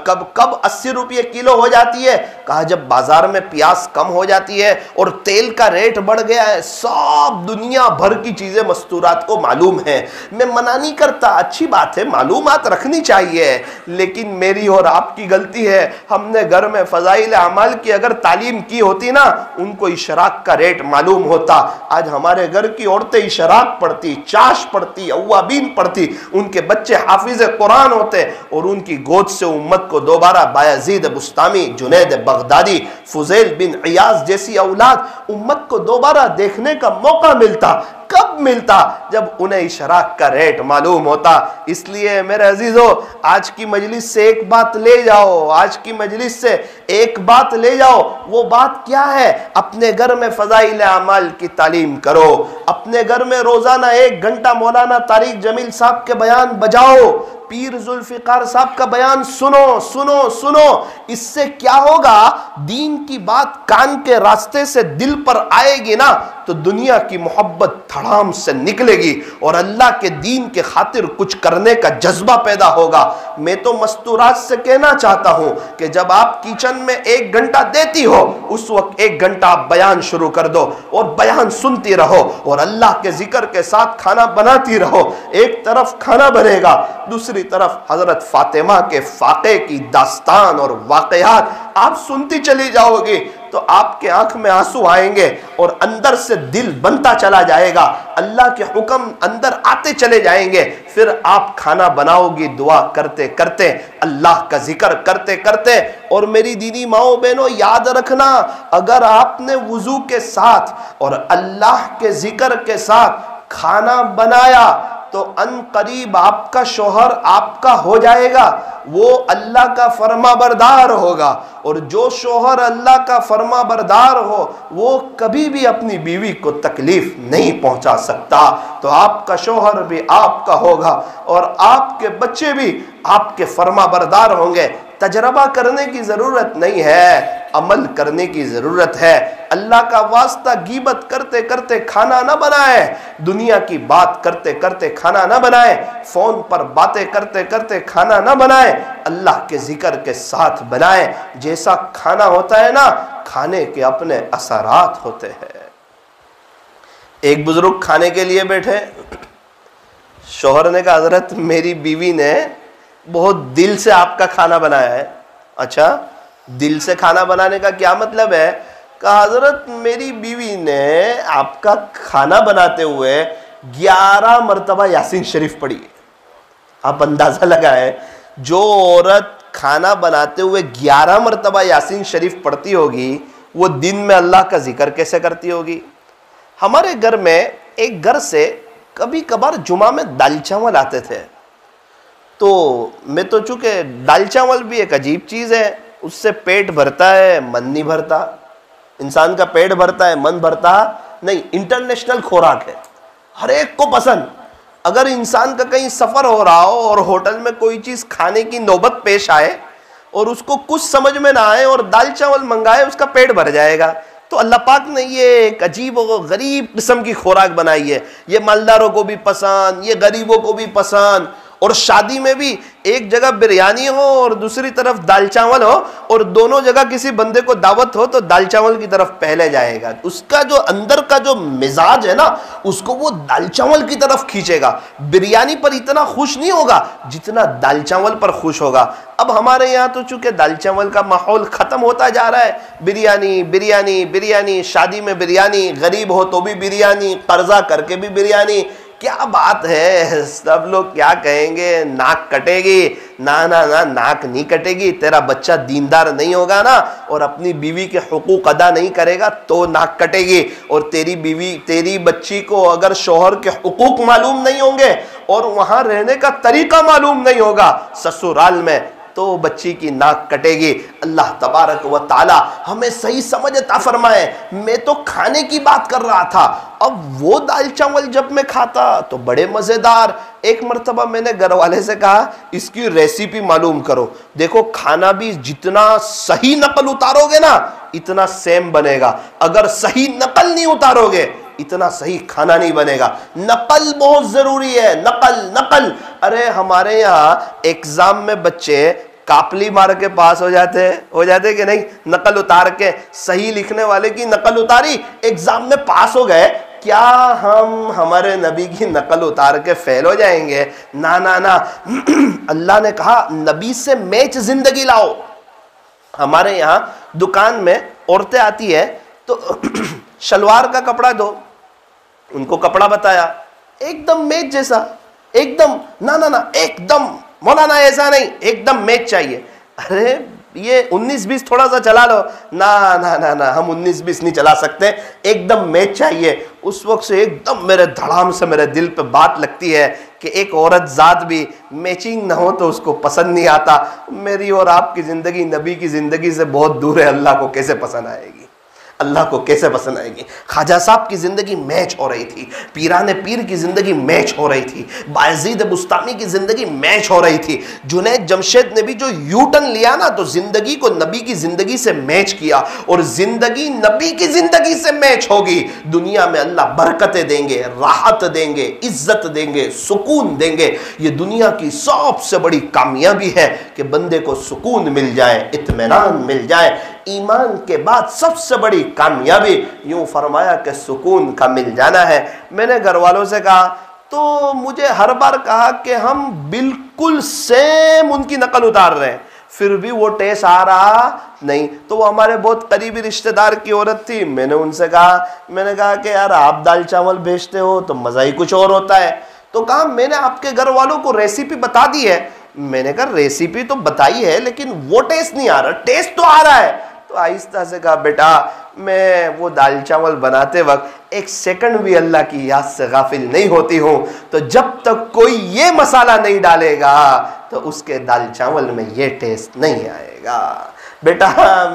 کب 80 روپے کلو ہو جاتی ہے؟ کہا جب بازار میں پیاز کم ہو جاتی ہے اور تیل کا ریٹ بڑھ گیا ہے۔ سب دنیا بھر کی چیزیں مستورات کو معلوم ہیں۔ میں منع نہیں کرتا، اچھی بات ہے، معلومات رکھنی چاہیے، لیکن میری اور آپ کی غلطی ہے، ہم نے گھر میں فضائل اعمال کی اگر تعلیم کی ہوتی نا، ان کو اشراق کا ریٹ معلوم ہوتا۔ آج ہمارے گھر کی عورتیں اشراق پڑھتی، چاش پڑھتی، اوابین پڑھتی، ان کے بچے حافظ قرآن ہوتے، اور ان کی گود سے امت کو دوبارہ بایزید بستامی، جنید بغدادی، فضیل بن عیاض جیسی اولاد امت کو دوبارہ دیکھنے کا موقع ملتا۔ کب ملتا؟ جب انہیں اشراق کا ریٹ معلوم ہوتا۔ اس لیے میرے عزیزو، آج کی مجلس سے ایک بات لے جاؤ، آج کی مجلس سے ایک بات لے جاؤ۔ وہ بات کیا ہے؟ اپنے گھر میں فضائل اعمال کی تعلیم کرو، اپنے گھر میں روزانہ 1 گھنٹہ مولانا طارق جمیل صاحب کے بیان بجاؤ، پیر ذوالفقار صاحب کا بیان سنو سنو سنو۔ اس سے کیا ہوگا؟ دین کی بات کان کے راستے سے دل پر آئے گی نا، تو دنیا کی محبت دھڑام سے نکلے گی اور اللہ کے دین کے خاطر کچھ کرنے کا جذبہ پیدا ہوگا۔ میں تو مستورات سے کہنا چاہتا ہوں کہ جب آپ کچن میں 1 گھنٹہ دیتی ہو، اس وقت 1 گھنٹہ آپ بیان شروع کر دو اور بیان سنتی رہو اور اللہ کے ذکر کے ساتھ کھانا بناتی رہو۔ ایک طرف کھانا بنے گا، دوسری طرف حضرت فاطمہ کے فاقے کی داستان اور واقعات آپ سنتی چلی جاؤ گی، تو آپ کے آنکھ میں آنسو آئیں گے اور اندر سے دل بنتا چلا جائے گا، اللہ کے حکم اندر آتے چلے جائیں گے۔ پھر آپ کھانا بناؤ گی دعا کرتے کرتے، اللہ کا ذکر کرتے کرتے۔ اور میری دینی ماؤں بہنوں یاد رکھنا، اگر آپ نے وضو کے ساتھ اور اللہ کے ذکر کے ساتھ کھانا بنایا تو ان قریب آپ کا شوہر آپ کا ہو جائے گا، وہ اللہ کا فرما بردار ہوگا، اور جو شوہر اللہ کا فرما بردار ہو وہ کبھی بھی اپنی بیوی کو تکلیف نہیں پہنچا سکتا۔ تو آپ کا شوہر بھی آپ کا ہوگا اور آپ کے بچے بھی آپ کے فرما بردار ہوں گے۔ تجربہ کرنے کی ضرورت نہیں ہے، عمل کرنے کی ضرورت ہے۔ اللہ کا واسطہ غیبت کرتے کرتے کھانا نہ بنائے، دنیا کی بات کرتے کرتے کھانا نہ بنائے، فون پر باتیں کرتے کرتے کھانا نہ بنائے، اللہ کے ذکر کے ساتھ بنائے۔ جیسا کھانا ہوتا ہے نا، کھانے کے اپنے اثرات ہوتے ہیں۔ ایک بزرگ کھانے کے لیے بیٹھے، شوہر نے کہا حضرت میری بیوی نے بہت دل سے آپ کا کھانا بنایا ہے۔ اچھا دل سے کھانا بنانے کا کیا مطلب ہے؟ کہا حضرت میری بیوی نے آپ کا کھانا بناتے ہوئے 11 مرتبہ یاسین شریف پڑھی ہے۔ آپ اندازہ لگائیں، جو عورت کھانا بناتے ہوئے 11 مرتبہ یاسین شریف پڑھتی ہوگی، وہ دن میں اللہ کا ذکر کیسے کرتی ہوگی؟ ہمارے گھر میں ایک گھر سے کبھی کبھار جمعہ میں دال چاول آتے تھے، تو میں تو چونکہ دال چاول بھی ایک عجیب چیز ہے، اس سے پیٹ بھرتا ہے من نہیں بھرتا، انسان کا پیٹ بھرتا ہے من بھرتا نہیں، انٹرنیشنل خوراک ہے، ہر ایک کو پسند. اگر انسان کا کہیں سفر ہو رہا ہو اور ہوٹل میں کوئی چیز کھانے کی نوبت پیش آئے اور اس کو کچھ سمجھ میں نہ آئے اور دال چاول منگائے، اس کا پیٹ بھر جائے گا. تو اللہ پاک نے یہ ایک عجیب و غریب قسم کی خوراک بنائی ہے. یہ مالداروں کو بھی پسند، یہ غریبوں کو بھی پسند. اور شادی میں بھی ایک جگہ بریانی ہو اور دوسری طرف دال چاول ہو، اور دونوں جگہ کسی بندے کو دعوت ہو تو دال چاول کی طرف پہلے جائے گا. اس کا جو اندر کا جو مزاج ہے نا، اس کو وہ دال چاول کی طرف کھینچے گا. بریانی پر اتنا خوش نہیں ہوگا جتنا دال چاول پر خوش ہوگا. اب ہمارے یہاں تو چونکہ دال چاول کا ماحول ختم ہوتا جا رہا ہے، بریانی بریانی بریانی، شادی میں بریانی، غریب ہو تو بھی بریانی، قرضہ کر کے بھی بریانی. کیا بات ہے، سب لوگ کیا کہیں گے، ناک کٹے گی. نہ ناک نہیں کٹے گی. تیرا بچہ دیندار نہیں ہوگا نا اور اپنی بیوی کے حقوق ادا نہیں کرے گا تو ناک کٹے گی. اور تیری بچی کو اگر شوہر کے حقوق معلوم نہیں ہوں گے اور وہاں رہنے کا طریقہ معلوم نہیں ہوگا سسرال میں، تو بچی کی ناک کٹے گی. اللہ تبارک و تعالی ہمیں صحیح سمجھ عطا فرمائے. میں تو کھانے کی بات کر رہا تھا. اب وہ دال چاول جب میں کھاتا تو بڑے مزیدار. ایک مرتبہ میں نے گھر والے سے کہا اس کی ریسیپی معلوم کرو. دیکھو کھانا بھی جتنا صحیح نقل اتارو گے نا اتنا سیم بنے گا. اگر صحیح نقل نہیں اتارو گے اتنا صحیح کھانا نہیں بنے گا. نقل بہت ضروری ہے. نقل. ارے ہمارے یہاں ایگزام میں بچے کاپلی مار کے پاس ہو جاتے کہ نہیں؟ نقل اتار کے، صحیح لکھنے والے کی نقل اتاری، ایگزام میں پاس ہو گئے. کیا ہم ہمارے نبی کی نقل اتار کے فیل ہو جائیں گے؟ نا. اللہ نے کہا نبی سے میچ زندگی لاؤ. ہمارے یہاں دکان میں عورتیں آتی ہے تو شلوار کا کپڑا دو، ان کو کپڑا بتایا، ایک دم میچ جیسا، ایک دم نہ ایک دم مولانا ایسا نہیں، ایک دم میچ چاہیے. ارے یہ 19-20 تھوڑا سا چلا لو. نہ ہم 19-20 نہیں چلا سکتے، ایک دم میچ چاہیے. اس وقت سے ایک دم میرے دھڑام سے میرے دل پہ بات لگتی ہے کہ ایک عورت ذات بھی میچنگ نہ ہو تو اس کو پسند نہیں آتا. میری اور آپ کی زندگی نبی کی زندگی سے بہت دور ہے. اللہ کو کیسے پسند آئے گی؟ اللہ کو کیسے پسند آئے گی؟ خواجہ صاحب کی زندگی میچ ہو رہی تھی، پیران پیر کی زندگی میچ ہو رہی تھی، بایزید بستامی کی زندگی میچ ہو رہی تھی. جنید جمشید نے بھی جو یو ٹرن لیا نا تو زندگی کو نبی کی زندگی سے میچ کیا. اور زندگی نبی کی زندگی سے میچ ہوگی. دنیا میں اللہ برکتیں دیں گے، راحت دیں گے، عزت دیں گے، سکون دیں گے. یہ دنیا کی سب سے بڑی کامیابی ہے کہ بندے کو سکون مل جائے، اطمینان مل جائے. ایمان کے بعد سب سے بڑی کامیابی یوں فرمایا کہ سکون کا مل جانا ہے. میں نے گھر والوں سے کہا تو مجھے ہر بار کہا کہ ہم بالکل سیم ان کی نقل اتار رہے ہیں، پھر بھی وہ ٹیسٹ آ رہا نہیں. تو وہ ہمارے بہت قریبی رشتہ دار کی عورت تھی. میں نے ان سے کہا کہ یار آپ دال چاول بھیجتے ہو تو مزہ ہی کچھ اور ہوتا ہے. تو کہا میں نے آپ کے گھر والوں کو ریسیپی بتا دی ہے. میں نے کہا ریسیپی تو بتائی ہے لیکن وہ ٹیسٹ نہیں آ رہا. ٹیسٹ تو آ رہا ہے. تو آہستہ سے کہا بیٹا میں وہ دال چاول بناتے وقت ایک سیکنڈ بھی اللہ کی یاد سے غافل نہیں ہوتی ہوں. تو جب تک کوئی یہ مسالہ نہیں ڈالے گا تو اس کے دال چاول میں یہ ٹیسٹ نہیں آئے گا. بیٹا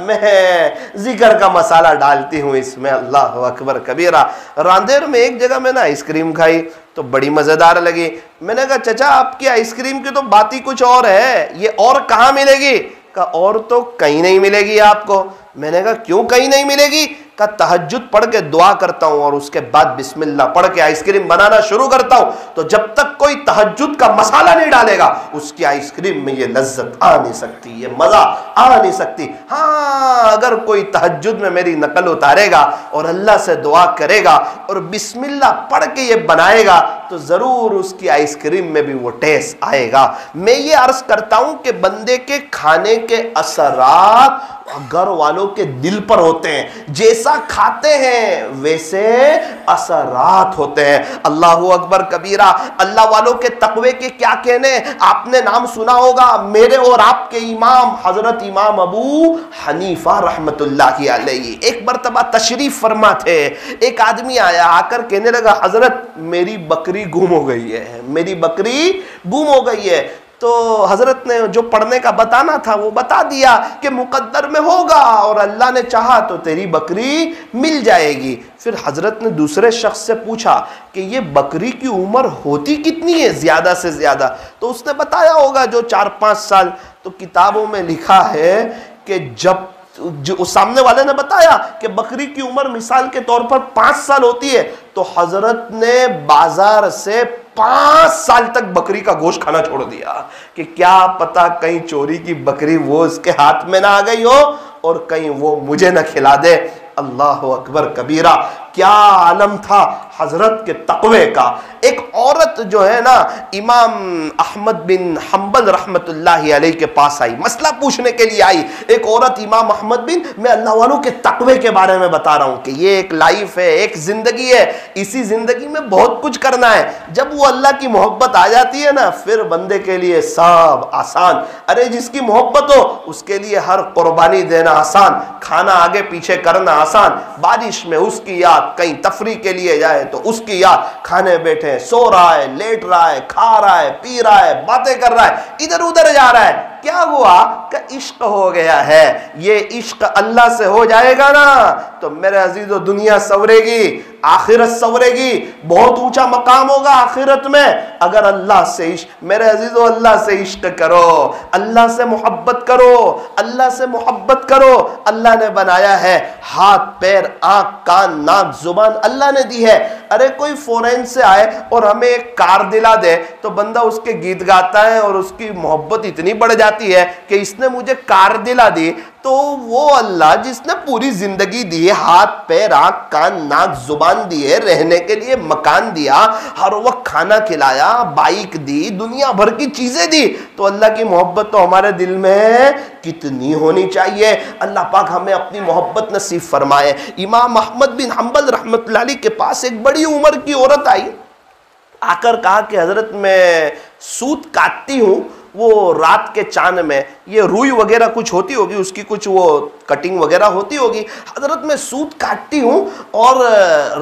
میں ذکر کا مسالہ ڈالتی ہوں اس میں. اللہ اکبر کبیرہ. راندیر میں ایک جگہ میں نے آئس کریم کھائی تو بڑی مزیدار لگی. میں نے کہا چچا آپ کی آئس کریم کی تو بات ہی کچھ اور ہے، یہ اور کہاں ملے گی؟ کہا اور تو کہیں نہیں ملے گی آپ کو. میں نے کہا کیوں کہیں نہیں ملے گی؟ کہا تہجد پڑھ کے دعا کرتا ہوں اور اس کے بعد بسم اللہ پڑھ کے آئس کریم بنانا شروع کرتا ہوں تو جب تک کوئی تہجد کا مسالہ نہیں ڈالے گا اس کی آئس کریم میں یہ لذت آ نہیں سکتی، یہ مزہ آ نہیں سکتی. ہاں اگر کوئی تہجد میں میری نقل اتارے گا اور اللہ سے دعا کرے گا اور بسم اللہ پڑھ کے یہ بنائے گا تو ضرور اس کی آئس کریم میں بھی وہ ٹیسٹ آئے گا. میں یہ عرض کرتا ہوں کہ بندے کے کھانے کے اثرات گھر والوں کے دل پر ہوتے ہیں. جیسا کھاتے ہیں ویسے اثرات ہوتے ہیں. اللہ اکبر کبیرہ. اللہ والوں کے تقوی کے کیا کہنے. آپ نے نام سنا ہوگا میرے اور آپ کے امام حضرت امام ابو حنیفہ رحمت اللہ علیہ. ایک مرتبہ تشریف فرما تھے. ایک آدمی آیا، آ کر کہنے لگا حضرت میری بکری گم ہو گئی ہے، میری بکری گم ہو گئی ہے. تو حضرت نے جو پڑھنے کا بتانا تھا وہ بتا دیا کہ مقدر میں ہوگا اور اللہ نے چاہا تو تیری بکری مل جائے گی۔ پھر حضرت نے دوسرے شخص سے پوچھا کہ یہ بکری کی عمر ہوتی کتنی ہے زیادہ سے زیادہ؟ تو اس نے بتایا ہوگا جو 4-5 سال۔ تو کتابوں میں لکھا ہے کہ جب جو سامنے والے نے بتایا کہ بکری کی عمر مثال کے طور پر 5 سال ہوتی ہے، تو حضرت نے بازار سے 5 سال تک بکری کا گوشت کھانا چھوڑ دیا کہ کیا پتا کہیں چوری کی بکری وہ اس کے ہاتھ میں نہ آ گئی ہو اور کہیں وہ مجھے نہ کھلا دے۔ اللہ اکبر کبیرہ، کیا عالم تھا حضرت کے تقوی کا۔ ایک عورت جو ہے نا امام احمد بن حنبل رحمت اللہ علیہ کے پاس آئی، مسئلہ پوچھنے کے لیے آئی۔ ایک عورت امام احمد بن، میں اللہ والوں کے تقوی کے بارے میں بتا رہا ہوں کہ یہ ایک لائف ہے، ایک زندگی ہے، اسی زندگی میں بہت کچھ کرنا ہے۔ جب وہ اللہ کی محبت آ جاتی ہے نا پھر بندے کے لیے سب آسان۔ ارے جس کی محبت ہو اس کے لیے ہر قربانی دینا آسان، کھانا آگے پیچھے کرنا آسان، بارش میں اس کی یاد، کہیں تفریح کے لیے جائے تو اس کی یاد، کھانے بیٹھے سو رہا ہے، لیٹ رہا ہے، کھا رہا ہے، پی رہا ہے، باتیں کر رہا ہے، ادھر ادھر جا رہا ہے، کیا ہوا کہ عشق ہو گیا ہے۔ یہ عشق اللہ سے ہو جائے گا نا تو میرے عزیزو دنیا سورے گی، آخرت سورے گی، بہت اونچا مقام ہوگا آخرت میں اگر اللہ سے عشق۔ میرے عزیزو اللہ سے عشق کرو، اللہ سے محبت کرو، اللہ سے محبت کرو۔ اللہ نے بنایا ہے ہاتھ، پیر، آنکھ، کان، ناک، زبان اللہ نے دی ہے۔ ارے کوئی فورین سے آئے اور ہمیں ایک کار دلا دے تو بندہ اس کے گیت گاتا ہے اور اس کی محبت اتنی بڑھ جاتی ہے کہ اس نے مجھے کار دلا دی۔ تو وہ اللہ جس نے پوری زندگی دی ہے، ہاتھ، پیر، آنکھ، کان، ناک، زبان دی ہے، رہنے کے لیے مکان دیا، ہر وقت کھانا کھلایا، بائک دی، دنیا بھر کی چیزیں دی، تو اللہ کی محبت تو ہمارے دل میں کتنی ہونی چاہیے۔ اللہ پاک ہمیں اپنی محبت نصیب فرمائے۔ امام احمد بن حنبل رحمۃ اللہ علیہ کے پاس ایک بڑی عمر کی عورت آئی، آ کر کہا کہ حضرت میں سوت کاٹتی ہوں، وہ رات کے چاند میں، یہ روئی وغیرہ کچھ ہوتی ہوگی، اس کی کچھ وہ کٹنگ وغیرہ ہوتی ہوگی، حضرت میں سوت کاٹتی ہوں اور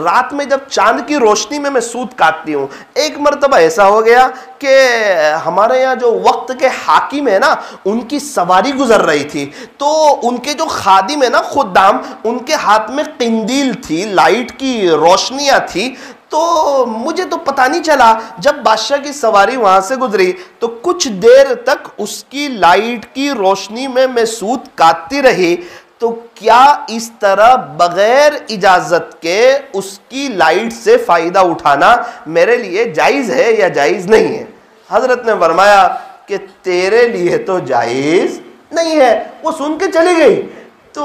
رات میں جب چاند کی روشنی میں سوت کاٹتی ہوں۔ ایک مرتبہ ایسا ہو گیا کہ ہمارے یہاں جو وقت کے حاکم ہے نا ان کی سواری گزر رہی تھی، تو ان کے جو خادم ہے نا خدام، ان کے ہاتھ میں قندیل تھی، لائٹ کی روشنیاں تھی۔ تو مجھے تو پتہ نہیں چلا، جب بادشاہ کی سواری وہاں سے گزری تو کچھ دیر تک اس کی لائٹ کی روشنی میں سوت کاٹتی رہی۔ تو کیا اس طرح بغیر اجازت کے اس کی لائٹ سے فائدہ اٹھانا میرے لیے جائز ہے یا جائز نہیں ہے؟ حضرت نے فرمایا کہ تیرے لیے تو جائز نہیں ہے۔ وہ سن کے چلی گئی۔ تو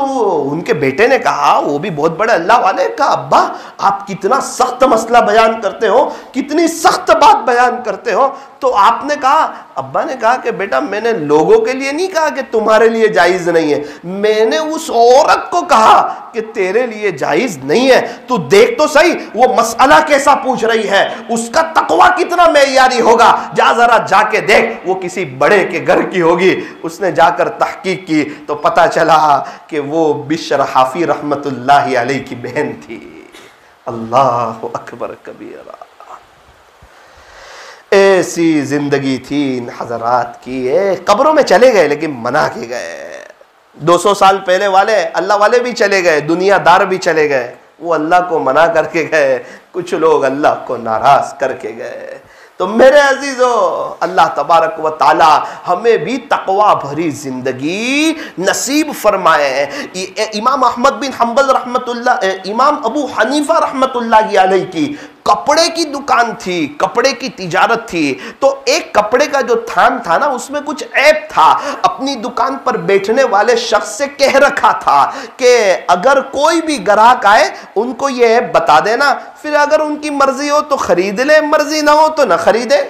ان کے بیٹے نے کہا، وہ بھی بہت بڑے اللہ والے، کہا ابا آپ کتنا سخت مسئلہ بیان کرتے ہو، کتنی سخت بات بیان کرتے ہو۔ تو آپ نے کہا، ابا نے کہا کہ بیٹا میں نے لوگوں کے لیے نہیں کہا کہ تمہارے لیے جائز نہیں ہے، میں نے اس عورت کو کہا کہ تیرے لیے جائز نہیں ہے۔ تو دیکھ تو صحیح وہ مسئلہ کیسا پوچھ رہی ہے، اس کا تقویٰ کتنا معیاری ہوگا، جا ذرا جا کے دیکھ، وہ کسی بڑے کے گھر کی ہوگی۔ اس نے جا کر تحقیق کی تو پتہ چلا کہ وہ بشر حافی رحمت اللہ علیہ کی بہن تھی۔ اللہ اکبر کبیرہ۔ ایسی زندگی تھی ان حضرات کی، قبروں میں چلے گئے لیکن منا کے گئے۔ 200 سال پہلے والے اللہ والے بھی چلے گئے، دنیا دار بھی چلے گئے، وہ اللہ کو منا کر کے گئے، کچھ لوگ اللہ کو ناراض کر کے گئے۔ تو میرے عزیزو اللہ تبارک و تعالی ہمیں بھی تقوی بھری زندگی نصیب فرمائے۔ امام احمد بن حنبل رحمت اللہ، امام ابو حنیفہ رحمت اللہ علیہ کی کپڑے کی دکان تھی، کپڑے کی تجارت تھی۔ تو ایک کپڑے کا جو تھان تھا نا اس میں کچھ عیب تھا، اپنی دکان پر بیٹھنے والے شخص سے کہہ رکھا تھا کہ اگر کوئی بھی گراہک آئے ان کو یہ عیب بتا دینا، پھر اگر ان کی مرضی ہو تو خرید لے، مرضی نہ ہو تو نہ خریدے،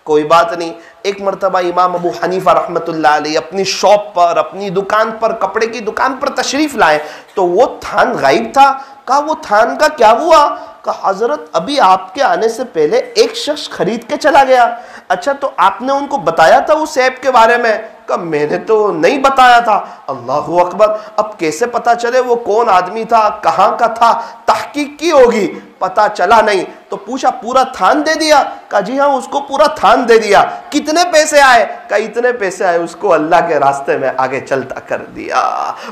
کوئی بات نہیں۔ ایک مرتبہ امام ابو حنیفہ رحمت اللہ علیہ اپنی شاپ پر، اپنی دکان پر، کپڑے کی دکان پر تشریف لائے تو وہ تھان غائب تھا۔ کہا وہ تھان کا کیا ہوا؟ کہا حضرت ابھی آپ کے آنے سے پہلے ایک شخص خرید کے چلا گیا۔ اچھا تو آپ نے ان کو بتایا تھا اس عیب کے بارے میں؟ کہا میں نے تو نہیں بتایا تھا۔ اللہ اکبر، اب کیسے پتا چلے وہ کون آدمی تھا، کہاں کا تھا؟ تحقیق کی ہوگی۔ پتہ چلا نہیں تو پوچھا پورا تھان دے دیا؟ کہا جی ہاں اس کو پورا تھان دے دیا۔ کتنے پیسے آئے؟ کہا اتنے پیسے آئے۔ اس کو اللہ کے راستے میں آگے چلتا کر دیا،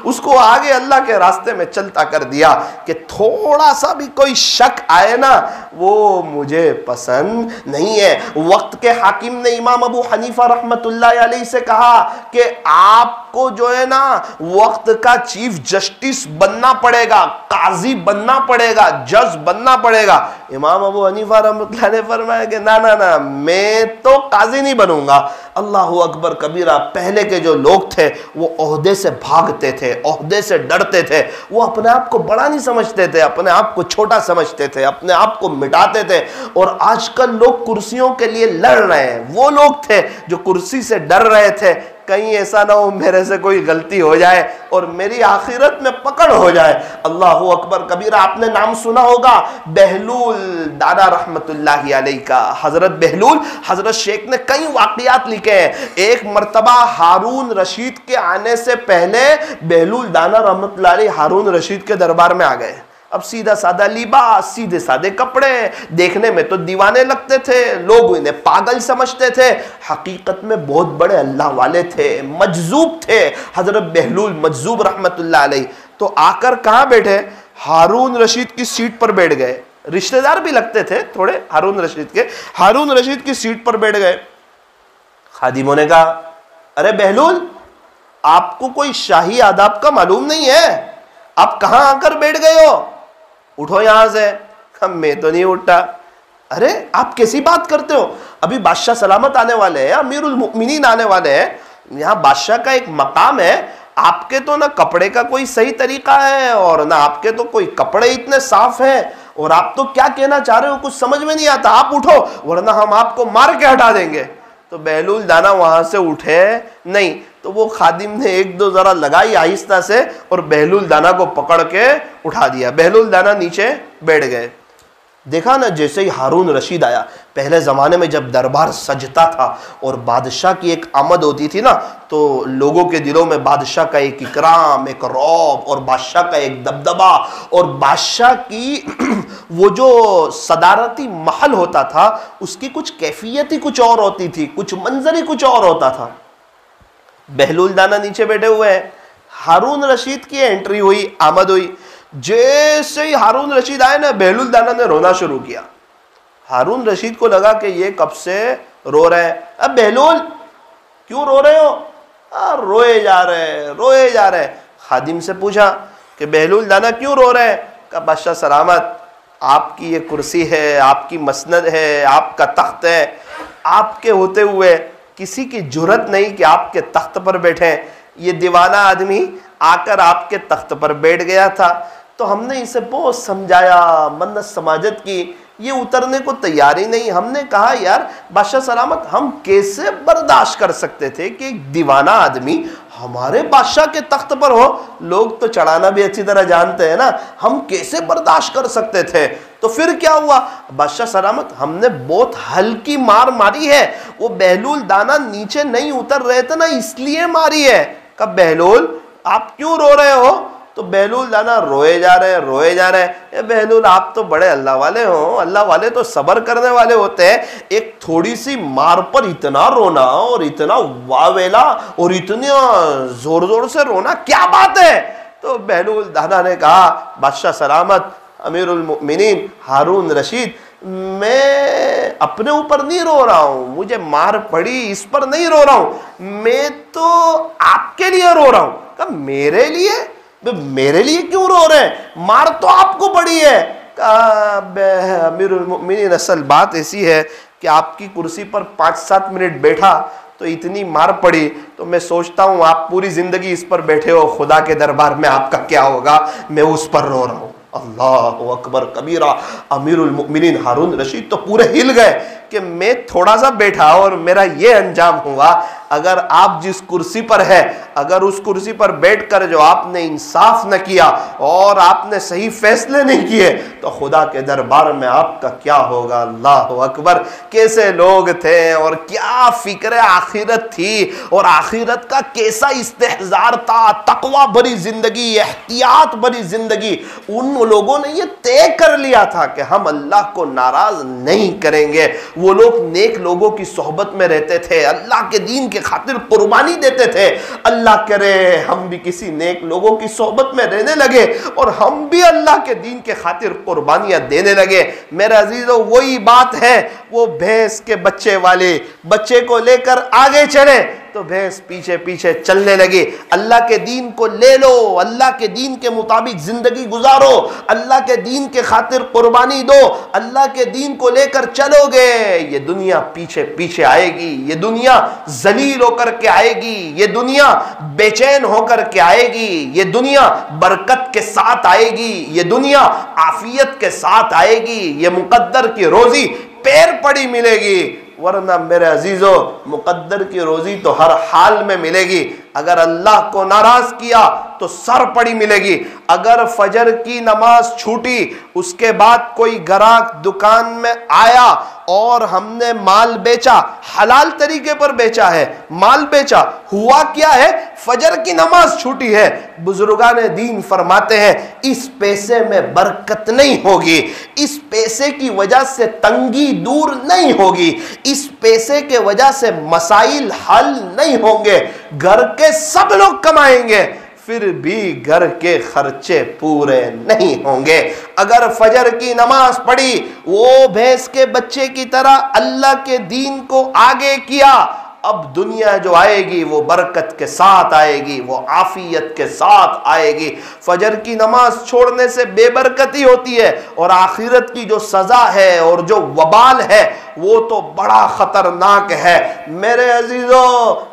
اس کو آگے اللہ کے راستے میں چلتا کر دیا کہ تھوڑا سا بھی کوئی شک آئے نا وہ مجھے پسند نہیں ہے۔ وقت کے حاکم نے امام ابو حنیفہ رحمت اللہ علیہ سے کہا کہ آپ کو جو ہے نا وقت کا چیف جسٹس بننا پڑے گا، قاضی بننا پڑے گا، جج بننا پڑے گا۔ امام ابو حنیفہ رحمۃ اللہ نے فرمایا کہ نا نا نا، میں تو قاضی نہیں بنوں گا۔ اللہ اکبر کبیرہ۔ پہلے کے جو لوگ تھے وہ عہدے سے بھاگتے تھے، عہدے سے ڈرتے تھے، وہ اپنے آپ کو بڑا نہیں سمجھتے تھے، اپنے آپ کو چھوٹا سمجھتے تھے، اپنے آپ کو مٹاتے تھے۔ اور آج کل لوگ کرسیوں کے لیے لڑ رہے ہیں، وہ لوگ تھے جو کرسی سے ڈر رہے تھے کہیں ایسا نہ ہو میرے سے کوئی غلطی ہو جائے اور میری آخرت میں پکڑ ہو جائے۔ اللہ اکبر کبیرہ۔ آپ نے نام سنا ہوگا بہلول دانا رحمت اللہ علیہ کا۔ حضرت بہلول، حضرت شیخ نے کئی واقعات لکھے ہیں۔ ایک مرتبہ ہارون رشید کے آنے سے پہلے بہلول دانا رحمت اللہ علیہ ہارون رشید کے دربار میں آ گئے۔ اب سیدھا سادہ لباس، سیدھے سادے کپڑے، دیکھنے میں تو دیوانے لگتے تھے، لوگ انہیں پاگل سمجھتے تھے، حقیقت میں بہت بڑے اللہ والے تھے، مجذوب تھے۔ حضرت بہلول مجذوب رحمت اللہ علیہ تو آ کر کہاں بیٹھے؟ ہارون رشید کی سیٹ پر بیٹھ گئے۔ رشتہ دار بھی لگتے تھے تھوڑے ہارون رشید کے۔ ہارون رشید کی سیٹ پر بیٹھ گئے۔ خادموں نے کہا ارے بہلول، آپ کو کوئی شاہی آداب کا معلوم نہیں ہے؟ آپ کہاں آ کر بیٹھ گئے ہو؟ اٹھو یہاں سے۔ میں تو نہیں اٹھا۔ ارے آپ کیسی بات کرتے ہو؟ ابھی بادشاہ سلامت آنے والے ہیں، امیر المؤمنین آنے والے ہیں، یہاں بادشاہ کا ایک مقام ہے۔ آپ کے تو نہ کپڑے کا کوئی صحیح طریقہ ہے اور نہ آپ کے تو کوئی کپڑے اتنے صاف ہیں، اور آپ تو کیا کہنا چاہ رہے ہو کچھ سمجھ میں نہیں آتا۔ آپ اٹھو ورنہ ہم آپ کو مار کے ہٹا دیں گے۔ تو بہلول دانا وہاں سے اٹھے نہیں، تو وہ خادم نے ایک دو ذرا لگائی آہستہ سے اور بہلول دانا کو پکڑ کے اٹھا دیا۔ بہلول دانا نیچے بیٹھ گئے۔ دیکھا نا جیسے ہی ہارون رشید آیا، پہلے زمانے میں جب دربار سجتا تھا اور بادشاہ کی ایک آمد ہوتی تھی نا تو لوگوں کے دلوں میں بادشاہ کا ایک اکرام، ایک رعب اور بادشاہ کا ایک دبدبہ اور بادشاہ کی وہ جو صدارتی محل ہوتا تھا اس کی کچھ کیفیت ہی کچھ اور ہوتی تھی، کچھ منظر ہی کچھ اور ہوتا تھا۔ بہلول دانا نیچے بیٹھے ہوئے ہیں، ہارون رشید کی انٹری ہوئی، آمد ہوئی۔ جیسے ہی ہارون رشید آئے نا بہلول دانا نے رونا شروع کیا۔ ہارون رشید کو لگا کہ یہ کب سے رو رہے ہیں۔ اب بہلول کیوں رو رہے ہو؟ روئے جا رہے۔ خادم سے پوچھا کہ بہلول دانا کیوں رو رہے ہیں؟ کہا بادشاہ سلامت، آپ کی یہ کرسی ہے، آپ کی مسند ہے، آپ کا تخت ہے، آپ کے ہوتے ہوئے کسی کی جرت نہیں کہ آپ کے تخت پر بیٹھیں۔ یہ دیوانہ آدمی آ کر آپ کے تخت پر بیٹھ گیا تھا تو ہم نے اسے بہت سمجھایا، منت سماجت کی، یہ اترنے کو تیار ہی نہیں۔ ہم نے کہا یار بادشاہ سلامت، ہم کیسے برداشت کر سکتے تھے کہ ایک دیوانہ آدمی ہمارے بادشاہ کے تخت پر ہو؟ لوگ تو چڑھانا بھی اچھی طرح جانتے ہیں نا، ہم کیسے برداشت کر سکتے تھے؟ تو پھر کیا ہوا؟ بادشاہ سلامت، ہم نے بہت ہلکی مار ماری ہے، وہ بہلول دانا نیچے نہیں اتر رہے تھے نا اس لیے ماری ہے۔ کہ بہلول آپ کیوں رو رہے ہو؟ تو بہلول دانا روئے جا رہے ہیں۔ اے بہلول آپ تو بڑے اللہ والے ہو، اللہ والے تو صبر کرنے والے ہوتے ہیں، ایک تھوڑی سی مار پر اتنا رونا اور اتنا واویلا اور اتنا زور سے رونا کیا بات ہے؟ تو بہلول دانا نے کہا بادشاہ سلامت، امیر المؤمنین ہارون رشید، میں اپنے اوپر نہیں رو رہا ہوں، مجھے مار پڑی اس پر نہیں رو رہا ہوں، میں تو آپ کے لیے رو رہا ہوں۔ کہ میرے لیے کیوں رو رہے ہیں؟ مار تو آپ کو پڑی ہے۔ امیر المؤمنین اصل بات ایسی ہے کہ آپ کی کرسی پر 5-7 منٹ بیٹھا تو اتنی مار پڑی، تو میں سوچتا ہوں آپ پوری زندگی اس پر بیٹھے ہو، خدا کے دربار میں آپ کا کیا ہوگا؟ میں اس پر رو رہا ہوں۔ اللہ اکبر کبیرہ۔ امیر المؤمنین ہارون رشید تو پورے ہل گئے کہ میں تھوڑا سا بیٹھا اور میرا یہ انجام ہوا. اگر آپ جس کرسی پر ہے، اگر اس کرسی پر بیٹھ کر جو آپ نے انصاف نہ کیا اور آپ نے صحیح فیصلے نہیں کیے تو خدا کے دربار میں آپ کا کیا ہوگا. اللہ اکبر. کیسے لوگ تھے اور کیا فکر آخرت تھی اور آخرت کا کیسا استحضار تھا. تقوی بھری زندگی، احتیاط بھری زندگی. ان لوگوں نے یہ طے کر لیا تھا کہ ہم اللہ کو ناراض نہیں کریں گے. وہ لوگ نیک لوگوں کی صحبت میں رہتے تھے، اللہ کے دین کے خاطر قربانی دیتے تھے. اللہ کرے ہم بھی کسی نیک لوگوں کی صحبت میں رہنے لگے اور ہم بھی اللہ کے دین کے خاطر قربانیاں دینے لگے. میرے عزیزو، وہی بات ہے وہ بھینس کے بچے والے. بچے کو لے کر آگے چلے تو بھینس پیچھے پیچھے چلنے لگی. اللہ کے دین کو لے لو، اللہ کے دین کے مطابق زندگی گزارو، اللہ کے دین کے خاطر قربانی دو، اللہ کے دین کو لے کر چلو گے. یہ دنیا پیچھے پیچھے آئے گی، یہ دنیا ذلیل ہو کر کے آئے گی، یہ دنیا بے چین ہو کر کے آئے گی، یہ دنیا برکت کے ساتھ آئے گی، یہ دنیا عافیت کے ساتھ آئے گی، یہ مقدر کی روزی پیر پڑی ملے گی. ورنہ میرے عزیزو، مقدر کی روزی تو ہر حال میں ملے گی. اگر اللہ کو ناراض کیا تو سر پڑی ملے گی. اگر فجر کی نماز چھوٹی، اس کے بعد کوئی گراہک دکان میں آیا اور ہم نے مال بیچا، حلال طریقے پر بیچا ہے، مال بیچا، ہوا کیا ہے؟ فجر کی نماز چھوٹی ہے. بزرگان دین فرماتے ہیں اس پیسے میں برکت نہیں ہوگی، اس پیسے کی وجہ سے تنگی دور نہیں ہوگی، اس پیسے کے وجہ سے مسائل حل نہیں ہوں گے. گھر کے سب لوگ کمائیں گے پھر بھی گھر کے خرچے پورے نہیں ہوں گے. اگر فجر کی نماز پڑھی، وہ بھینس کے بچے کی طرح اللہ کے دین کو آگے کیا، اب دنیا جو آئے گی وہ برکت کے ساتھ آئے گی، وہ عافیت کے ساتھ آئے گی. فجر کی نماز چھوڑنے سے بے برکتی ہوتی ہے اور آخرت کی جو سزا ہے اور جو وبال ہے وہ تو بڑا خطرناک ہے. میرے عزیزو،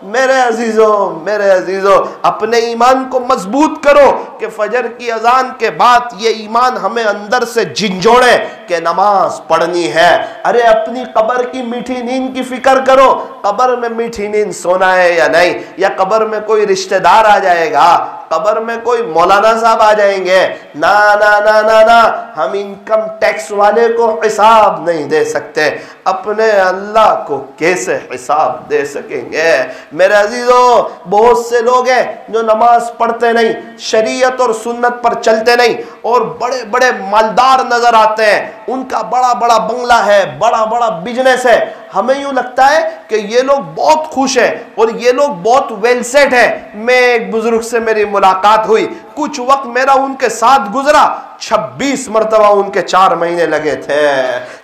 میرے عزیزو، میرے عزیزو، اپنے ایمان کو مضبوط کرو کہ فجر کی اذان کے بعد یہ ایمان ہمیں اندر سے جھنجھوڑے کہ نماز پڑھنی ہے. ارے اپنی قبر کی میٹھی نیند کی فکر کرو. قبر میں میٹھی نیند سونا ہے یا نہیں؟ یا قبر میں کوئی رشتہ دار آ جائے گا، قبر میں کوئی مولانا صاحب آ جائیں گے؟ نا نا نا نا نا، ہم انکم ٹیکس والے کو حساب نہیں دے سکتے، اپنے اللہ کو کیسے حساب دے سکیں گے؟ میرے عزیزو، بہت سے لوگ ہیں جو نماز پڑھتے نہیں، شریعت اور سنت پر چلتے نہیں اور بڑے بڑے مالدار نظر آتے ہیں، ان کا بڑا بڑا بنگلہ ہے، بڑا بڑا بزنس ہے. ہمیں یوں لگتا ہے کہ یہ لوگ بہت خوش ہیں اور یہ لوگ بہت ویل سیٹ ہیں. میں ایک بزرگ سے میری ملاقات ہوئی، کچھ وقت میرا ان کے ساتھ گزرا. 26 مرتبہ ان کے 4 مہینے لگے تھے،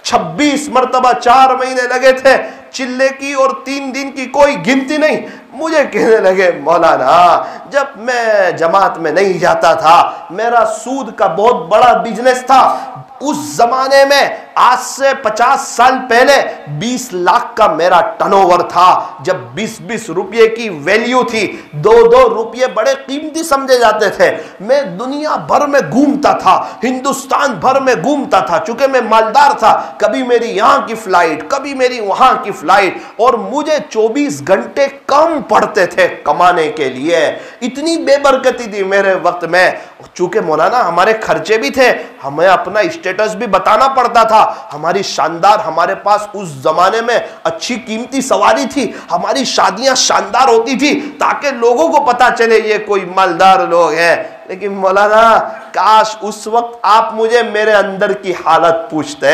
26 مرتبہ 4 مہینے لگے تھے. چلے کی اور 3 دن کی کوئی گنتی نہیں. مجھے کہنے لگے مولانا، جب میں جماعت میں نہیں جاتا تھا، میرا سود کا بہت بڑا بزنس تھا. اس زمانے میں آج سے 50 سال پہلے 20 لاکھ کا میرا ٹرن اوور تھا. جب 20 روپے کی ویلیو تھی، 2 روپے بڑے قیمتی سمجھے جاتے تھے. میں دنیا بھر میں گھومتا تھا، ہندوستان بھر میں گھومتا تھا، چونکہ میں مالدار تھا. کبھی میری یہاں کی فلائٹ، کبھی میری وہاں کی فلائٹ، اور مجھے 24 گھنٹے کم پڑتے تھے کمانے کے لیے. اتنی بے برکتی تھی میرے وقت میں. چونکہ مولانا ہمارے خرچے بھی تھے، ہمیں اپنا اسٹیٹس بھی بتانا پڑتا تھا. ہماری شاندار، ہمارے پاس اس زمانے میں اچھی قیمتی سواری تھی، ہماری شادیاں شاندار ہوتی تھی تاکہ لوگوں کو پتا چلے یہ کوئی مالدار لوگ ہیں. لیکن مولانا کاش اس وقت آپ مجھے میرے اندر کی حالت پوچھتے.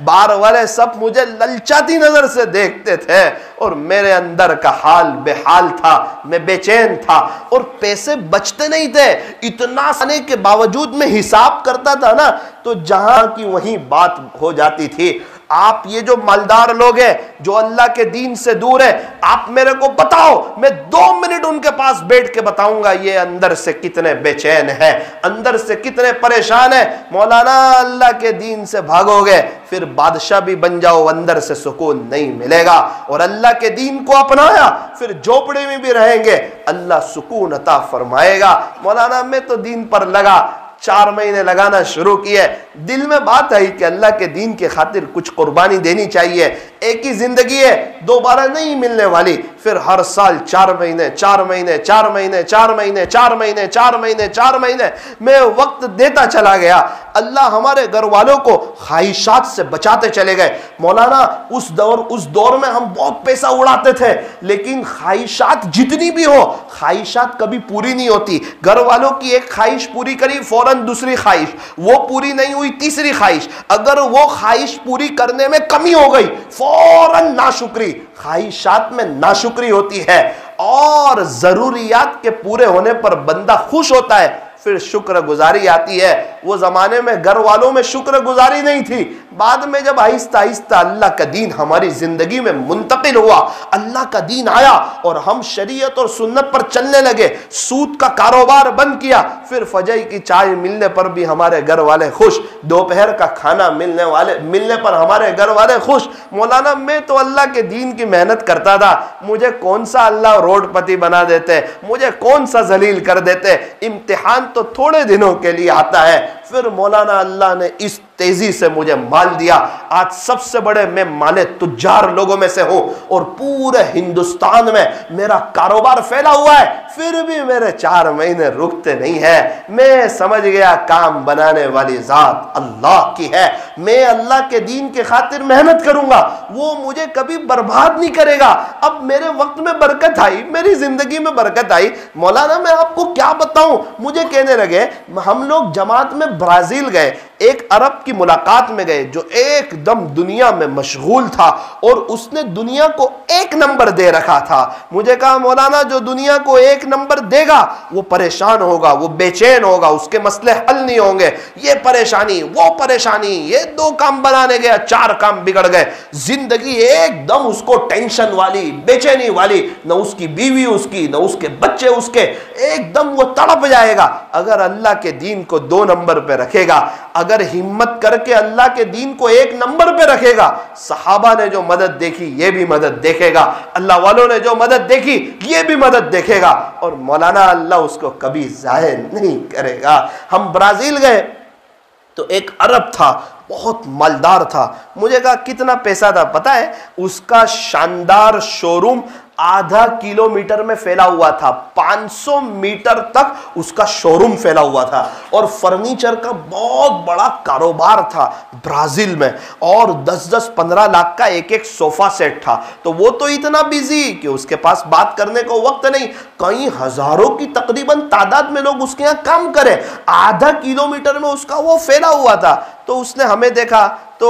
بار والے سب مجھے للچاتی نظر سے دیکھتے تھے اور میرے اندر کا حال بے حال تھا، میں بے چین تھا اور پیسے بچتے نہیں تھے. اتنا آنے کے باوجود میں حساب کرتا تھا نا تو جہاں کی وہیں بات ہو جاتی تھی. آپ یہ جو مالدار لوگ ہیں جو اللہ کے دین سے دور ہیں، آپ میرے کو بتاؤ، میں 2 منٹ ان کے پاس بیٹھ کے بتاؤں گا یہ اندر سے کتنے بے چین ہیں، اندر سے کتنے پریشان ہیں. مولانا اللہ کے دین سے بھاگو گے پھر بادشاہ بھی بن جاؤ، اندر سے سکون نہیں ملے گا. اور اللہ کے دین کو اپنایا پھر جھوپڑے میں بھی رہیں گے، اللہ سکون عطا فرمائے گا. مولانا میں تو دین پر لگا، 4 مہینے لگانا شروع کیے، دل میں بات آئی کہ اللہ کے دین کے خاطر کچھ قربانی دینی چاہیے، ایک ہی زندگی ہے، دوبارہ نہیں ملنے والی۔ پھر ہر سال 4 مہینے 4 مہینے 4 مہینے 4 مہینے 4 مہینے 4 مہینے 4 مہینے میں وقت دیتا چلا گیا۔ اللہ ہمارے گھر والوں کو خواہشات سے بچاتے چلے گئے۔ مولانا اس دور میں ہم بہت پیسہ اڑاتے تھے، لیکن خواہشات جتنی بھی ہو، خواہشات کبھی پوری نہیں ہوتی۔ گھر والوں کی ایک خواہش پوری کری، فوراً دوسری خواہش، وہ پوری نہیں ہوئی، تیسری خواہش، اگر وہ خواہش پوری کرنے میں کمی ہو گئی، فوراً ناشکری۔ خواہشات میں ناشکری ہوتی ہے، اور ضروریات کے پورے ہونے پر بندہ خوش ہوتا ہے، پھر شکر گزاری آتی ہے۔ وہ زمانے میں گھر والوں میں شکر گزاری نہیں تھی، بعد میں جب آہستہ آہستہ اللہ کا دین ہماری زندگی میں منتقل ہوا، اللہ کا دین آیا اور ہم شریعت اور سنت پر چلنے لگے، سود کا کاروبار بند کیا، پھر فجر کی چائے ملنے پر بھی ہمارے گھر والے خوش، دوپہر کا کھانا ملنے پر ہمارے گھر والے خوش۔ مولانا میں تو اللہ کے دین کی محنت کرتا تھا، مجھے کون سا اللہ روڈ پتی بنا دیتے، مجھے کون سا ذلیل کر دیتے، امتحان تو تھوڑے دنوں کے لیے آتا ہے۔ پھر مولانا اللہ نے اس تیزی سے مجھے مال دیا، آج سب سے بڑے میں مال تجار لوگوں میں سے ہوں، اور پورے ہندوستان میں میرا کاروبار پھیلا ہوا ہے، پھر بھی میرے 4 مہینے رکتے نہیں ہیں۔ میں سمجھ گیا کام بنانے والی ذات اللہ کی ہے، میں اللہ کے دین کے خاطر محنت کروں گا، وہ مجھے کبھی برباد نہیں کرے گا۔ اب میرے وقت میں برکت آئی، میری زندگی میں برکت آئی۔ مولانا میں آپ کو کیا بتاؤں، مجھے کہنے لگے، ہم لوگ جماعت میں برازیل گئے، ایک عرب کی ملاقات میں گئے جو ایک دم دنیا میں مشغول تھا، اور اس نے دنیا کو 1 نمبر دے رکھا تھا۔ مجھے کہا مولانا جو دنیا کو 1 نمبر دے گا وہ پریشان ہوگا، وہ بے چین ہوگا، اس کے مسئلے حل نہیں ہوں گے، یہ پریشانی وہ پریشانی، یہ 2 کام بنانے گیا 4 کام بگڑ گئے، زندگی ایک دم اس کو ٹینشن والی، بے چینی والی، نہ اس کی بیوی اس کی، نہ اس کے بچے اس کے، ایک دم وہ تڑپ جائے گا۔ اگر اللہ کے دین کو 2 نمبر پہ رکھے گا، اگر ہمت کر کے اللہ کے دین کو 1 نمبر پہ رکھے گا، صحابہ نے جو مدد دیکھی یہ بھی مدد دیکھے گا، اللہ والوں نے جو مدد دیکھی یہ بھی مدد دیکھے گا، اور مولانا اللہ اس کو کبھی ضائع نہیں کرے گا۔ ہم برازیل گئے تو ایک عرب تھا، بہت مالدار تھا، مجھے کہا کتنا پیسہ تھا پتہ ہے؟ اس کا شاندار شوروم آدھا کلومیٹر میں پھیلا ہوا تھا، 500 میٹر تک اس کا شوروم پھیلا ہوا تھا، اور فرنیچر کا بہت بڑا کاروبار تھا برازیل میں، اور 10-15 لاکھ کا ایک صوفہ سیٹ تھا۔ تو وہ تو اتنا بیزی کہ اس کے پاس بات کرنے کو وقت نہیں، کئی ہزاروں کی تقریباً تعداد میں لوگ اس کے یہاں کام کرے، آدھا کلومیٹر میں اس کا وہ پھیلا ہوا تھا۔ تو اس نے ہمیں دیکھا تو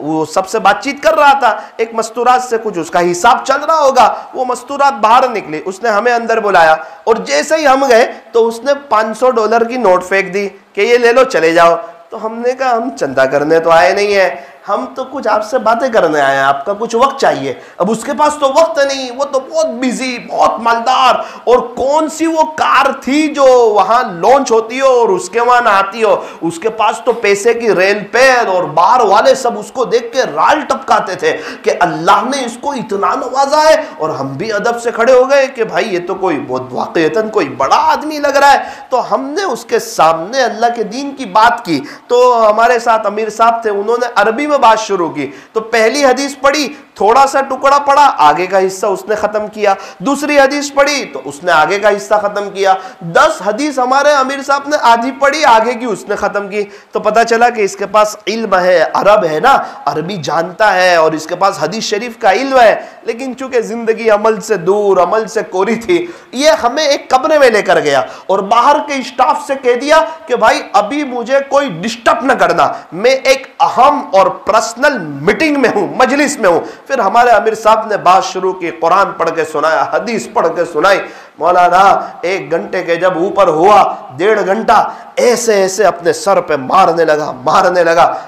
وہ سب سے بات چیت کر رہا تھا، ایک مستورات سے کچھ اس کا حساب چل رہا ہوگا، وہ مستورات باہر نکلی، اس نے ہمیں اندر بلایا، اور جیسے ہی ہم گئے تو اس نے $500 کی نوٹ پھینک دی کہ یہ لے لو چلے جاؤ۔ تو ہم نے کہا ہم چندہ کرنے تو آئے نہیں ہیں، ہم تو کچھ آپ سے باتیں کرنے آئے ہیں، آپ کا کچھ وقت چاہیے۔ اب اس کے پاس تو وقت نہیں، وہ تو بہت بیزی، بہت مالدار، اور کون سی وہ کار تھی جو وہاں لانچ ہوتی ہو اور اس کے وہاں نہ آتی ہو، اس کے پاس تو پیسے کی ریل پیر، اور باہر والے سب اس کو دیکھ کے رال ٹپکاتے تھے کہ اللہ نے اس کو اتنا نوازا ہے، اور ہم بھی ادب سے کھڑے ہو گئے کہ بھائی یہ تو کوئی بہت واقعتاً کوئی بڑا آدمی لگ رہا ہے۔ تو ہم نے اس کے سامنے اللہ کے دین کی بات کی، تو ہمارے ساتھ امیر صاحب تھے، انہوں نے عربی میں بات شروع کی، تو پہلی حدیث پڑھی، تھوڑا سا ٹکڑا پڑا، آگے کا حصہ اس نے ختم کیا، دوسری حدیث پڑھی تو اس نے آگے کا حصہ ختم کیا، 10 حدیث ہمارے امیر صاحب نے آدھی پڑھی، آگے کی اس نے ختم کی۔ تو پتا چلا کہ اس کے پاس علم ہے، عرب ہے نا، عربی جانتا ہے، اور اس کے پاس حدیث شریف کا علم ہے، لیکن چونکہ زندگی عمل سے دور، عمل سے کوری تھی، یہ ہمیں ایک کمرے میں لے کر گیا، اور باہر کے اسٹاف سے کہہ دیا کہ بھائی ابھی مجھے کوئی ڈسٹرب نہ کرنا، میں ایک اہم اور پرسنل میٹنگ میں ہوں، مجلس میں ہوں۔ پھر ہمارے امیر صاحب نے بات شروع کی، قرآن پڑھ کے سنایا، حدیث پڑھ کے سنائی۔ مولانا 1 گھنٹے کے جب اوپر ہوا، 1.5 گھنٹہ ایسے ایسے اپنے سر پہ مارنے لگا،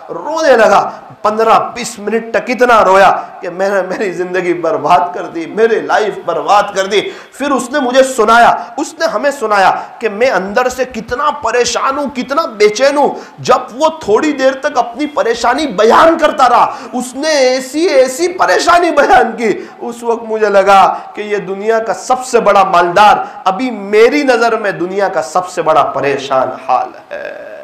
رونے لگا، 15-20 منٹ تک اتنا رویا کہ میں نے میری زندگی برباد کر دی، میری لائف برباد کر دی۔ پھر اس نے مجھے سنایا، اس نے ہمیں سنایا کہ میں اندر سے کتنا پریشان ہوں، کتنا بے چین ہوں۔ جب وہ تھوڑی دیر تک اپنی پریشانی بیان کرتا رہا، اس نے ایسی پریشانی بیان کی، اس وقت مجھے لگا کہ یہ دنیا کا سب سے بڑا مالدار ابھی میری نظر میں دنیا کا سب سے بڑا پریشان حال ہے۔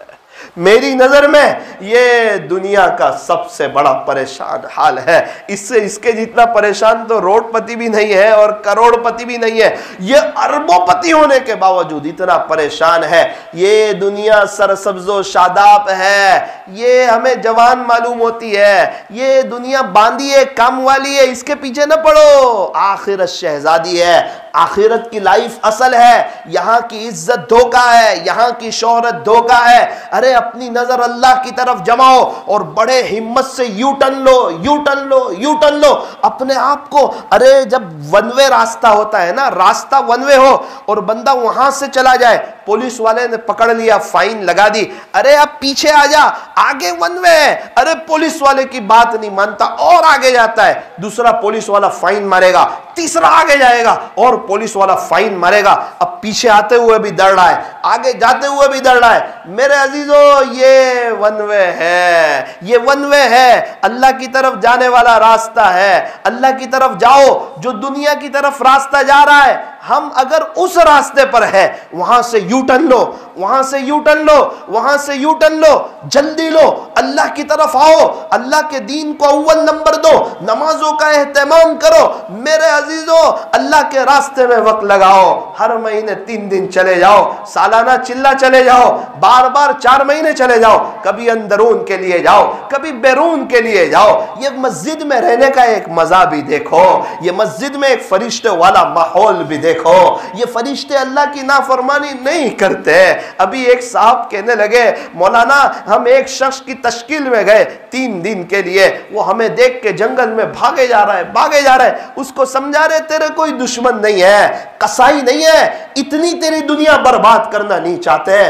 میری نظر میں یہ دنیا کا سب سے بڑا پریشان حال ہے. اس کے جتنا پریشان تو روڈ پتی بھی نہیں ہے اور کروڑ پتی بھی نہیں ہے. یہ اربوں پتی ہونے کے باوجود اتنا پریشان ہے. یہ دنیا سرسبز و شاداب ہے, یہ ہمیں جوان معلوم ہوتی ہے. یہ دنیا باندھی ہے, کام والی ہے, اس کے پیچھے نہ پڑو. آخرت شہزادی ہے, آخرت کی لائف اصل ہے. یہاں کی عزت دھوکہ ہے, یہاں کی شہرت دھوکہ ہے. ارے اپنی نظر اللہ کی طرف جماؤ اور بڑے ہمت سے یو ٹرن لو, یو ٹرن لو, یو ٹرن لو اپنے آپ کو. ارے جب ون وے راستہ ہوتا ہے نا, راستہ ون وے ہو اور بندہ وہاں سے چلا جائے, پولیس والے نے پکڑ لیا, فائن لگا دی, ارے اب پیچھے آ جا, آگے ون وے ہے. ارے پولیس والے کی بات نہیں مانتا اور آگے جاتا ہے, دوسرا پولیس والا فائن مارے گا, تیسرا آگے جائے گا اور پولیس والا فائن مارے گا. اب پیچھے آتے ہوئے بھی ڈر رہا ہے, آگے جاتے ہوئے بھی ڈر رہا ہے. میرے عزیزو یہ ون وے ہے, یہ ون وے ہے, اللہ کی طرف جانے والا راستہ ہے. اللہ کی طرف جاؤ. جو دنیا کی طرف راستہ جا رہا ہے, ہم اگر اس راستے پر ہے, وہاں سے یو ٹرن لو, وہاں سے یو ٹرن لو, وہاں سے یو ٹرن لو, جلدی لو, اللہ کی طرف آؤ, اللہ کے دین کو اول نمبر دو, نمازوں کا اہتمام کرو. میرے عزیزو اللہ کے راستے میں وقت لگاؤ. ہر مہینے 3 دن چلے جاؤ, سالانہ چلہ چلے جاؤ, بار بار 4 مہینے چلے جاؤ. کبھی اندرون کے لیے جاؤ, کبھی بیرون کے لیے جاؤ. یہ مسجد میں رہنے کا ایک مزہ بھی دیکھو, یہ مسجد میں ایک فرشتے والا ماحول بھی دیکھو. یہ فرشتے اللہ کی نافرمانی نہیں کرتے. ابھی ایک صاحب کہنے لگے, مولانا ہم ایک شخص کی تشکیل میں گئے 3 دن کے لیے, وہ ہمیں دیکھ کے جنگل میں بھاگے جا رہا ہے, بھاگے جا رہا ہے. اس کو سمجھا رہے تیرے کوئی دشمن نہیں ہے, قصائی نہیں ہے, اتنی تیری دنیا برباد کرنا نہیں چاہتے,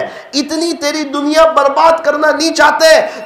اتنی تیری دنیا برباد کرنا نہیں چاہتے.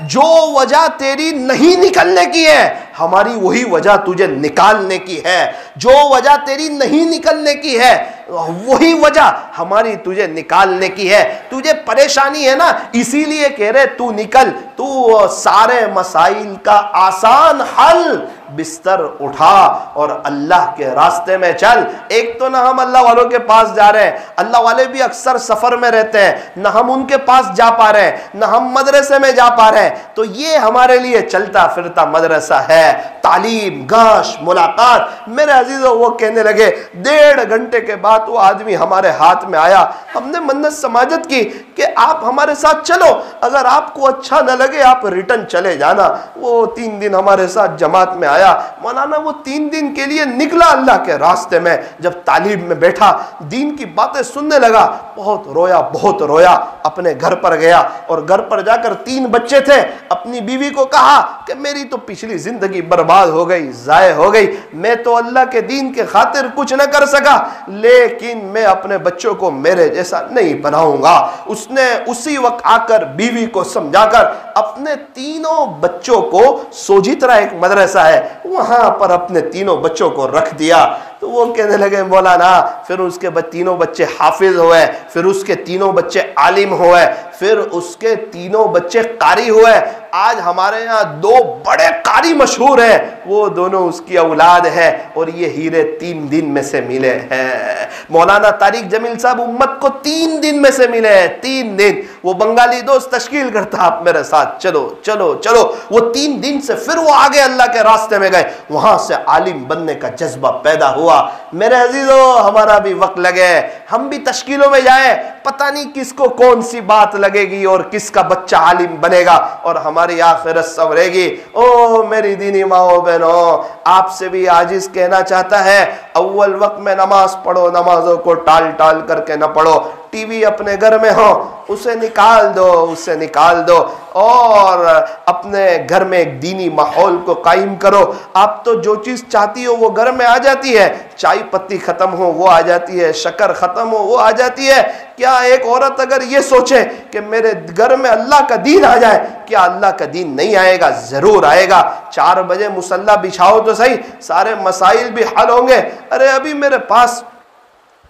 جو وجہ تیری نہیں نکلنے کی ہے, ہماری وہی وجہ تجھے نکالنے کی ہے. جو وجہ تیری نہیں نکلنے کی ہے, وہی وجہ ہماری تجھے نکالنے کی ہے. تجھے پریشانی ہے نا, اسی لیے کہہ رہے تو نکل, تو سارے مسائل کا آسان حل بستر اٹھا اور اللہ کے راستے میں چل. ایک تو نہ ہم اللہ والوں کے پاس جا رہے ہیں, اللہ والے بھی اکثر سفر میں رہتے ہیں, نہ ہم ان کے پاس جا پا رہے ہیں, نہ ہم مدرسے میں جا پا رہے ہیں. تو یہ ہمارے لیے چلتا پھرتا مدرسہ ہے, تعلیم, گاش, ملاقات. میرے عزیزو وہ کہنے لگے 1.5 گھنٹے کے بعد وہ آدمی ہمارے ہاتھ میں آیا. ہم نے منت سماجت کی کہ آپ ہمارے ساتھ چلو, اگر آپ کو اچھا نہ لگے آپ ریٹرن چلے جانا. وہ 3 دن ہمارے ساتھ جماعت میں آیا. مولانا وہ 3 دن کے لیے نکلا اللہ کے راستے میں, جب تعلیم میں بیٹھا دین کی باتیں سننے لگا, بہت رویا, بہت رویا. اپنے گھر پر گیا اور گھر پر جا کر 3 بچے تھے, اپنی بیوی کو کہا کہ میری تو پچھلی زندگی برباد ہو گئی, ضائع ہو گئی, میں تو اللہ کے دین کے خاطر کچھ نہ کر سکا, لیکن میں اپنے بچوں کو میرے جیسا نہیں بناؤں گا. اس نے اسی وقت آ کر بیوی کو سمجھا کر اپنے 3 بچوں کو, سوجترا ایک مدرسہ ہے وہاں پر اپنے 3 بچوں کو رکھ دیا. تو وہ کہنے لگے مولانا, پھر اس کے 3 بچے حافظ ہوئے, پھر اس کے 3 بچے عالم ہوئے, پھر اس کے 3 بچے قاری ہوئے. آج ہمارے یہاں 2 بڑے قاری مشہور ہیں, وہ دونوں اس کی اولاد ہے, اور یہ ہیرے 3 دن میں سے ملے ہیں. مولانا طارق جمیل صاحب امت کو 3 دن میں سے ملے ہیں, 3 دن. وہ بنگالی دوست تشکیل کرتا, آپ میرے ساتھ چلو چلو چلو. وہ 3 دن سے پھر وہ آگے اللہ کے راستے میں گئے, وہاں سے عالم بننے کا جذبہ پیدا ہوا. میرے عزیزو ہمارا بھی وقت لگے, ہم بھی تشکیلوں میں جائیں, پتہ نہیں کس کو کون سی بات لگے گی اور کس کا بچہ عالم بنے گا اور ہماری آخرت سنورے گی. او میری دینی ماؤں بہنوں, آپ سے بھی عاجز کہنا چاہتا ہے, اول وقت میں نماز پڑھو, نمازوں کو ٹال ٹال کر کے نہ پڑھو. ٹی وی اپنے گھر میں ہو, اسے نکال دو, اسے نکال دو, اور اپنے گھر میں ایک دینی ماحول کو قائم کرو. آپ تو جو چیز چاہتی ہو وہ گھر میں آ جاتی ہے, چائے پتی ختم ہو وہ آ جاتی ہے, شکر ختم ہو وہ آ جاتی ہے. کیا ایک عورت اگر یہ سوچے کہ میرے گھر میں اللہ کا دین آ جائے, کیا اللہ کا دین نہیں آئے گا؟ ضرور آئے گا. 4 بجے مصلی بچھاؤ تو صحیح, سارے مسائل بھی حل ہوں گے. ارے ابھی میرے پاس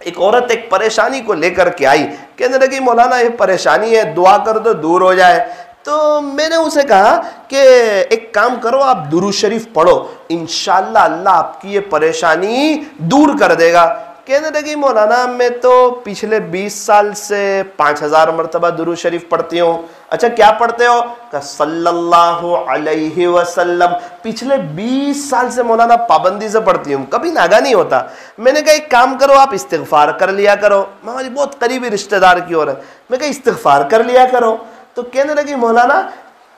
ایک عورت ایک پریشانی کو لے کر کے آئی, کہنے لگی مولانا یہ پریشانی ہے, دعا کر دو دور ہو جائے. تو میں نے اسے کہا کہ ایک کام کرو, آپ درود شریف پڑھو, انشاءاللہ اللہ آپ کی یہ پریشانی دور کر دے گا. کہنے لگی مولانا میں تو پچھلے 20 سال سے 5000 مرتبہ درود شریف پڑھتی ہوں. اچھا کیا پڑھتے ہو؟ کہ صلی اللہ علیہ وسلم. پچھلے 20 سال سے مولانا پابندی سے پڑھتی ہوں, کبھی ناگا نہیں ہوتا. میں نے کہا ایک کام کرو, آپ استغفار کر لیا کرو. ہماری بہت قریبی رشتہ دار کی عورت, میں کہا استغفار کر لیا کرو. تو کہنے لگی مولانا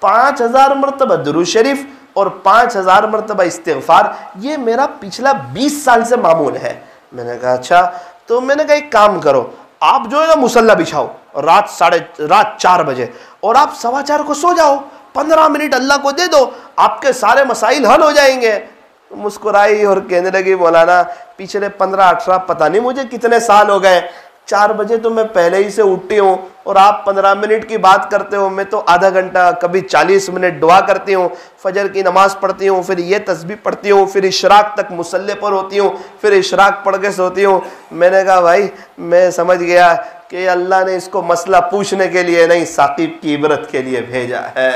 5000 مرتبہ درود شریف اور 5000 مرتبہ استغفار یہ میرا پچھلا 20 سال سے معمول ہے. میں نے کہا اچھا. تو میں نے کہا ایک کام کرو, آپ جو ہے نا مصلی بچھاؤ رات 4 بجے اور آپ 4:15 کو سو جاؤ, 15 منٹ اللہ کو دے دو, آپ کے سارے مسائل حل ہو جائیں گے. مسکرائی اور کہنے لگی مولانا پچھلے 15-18 پتہ نہیں مجھے کتنے سال ہو گئے, 4 بجے تو میں پہلے ہی سے اٹھتی ہوں اور آپ 15 منٹ کی بات کرتے ہو. میں تو آدھا گھنٹہ کبھی 40 منٹ دعا کرتی ہوں, فجر کی نماز پڑھتی ہوں, پھر یہ تسبیح پڑھتی ہوں, پھر اشراق تک مصلی پر ہوتی ہوں, پھر اشراق پڑھ کے سوتی ہوں. میں نے کہا بھائی میں سمجھ گیا کہ اللہ نے اس کو مسئلہ پوچھنے کے لیے نہیں ثاقب کی عبرت کے لیے بھیجا ہے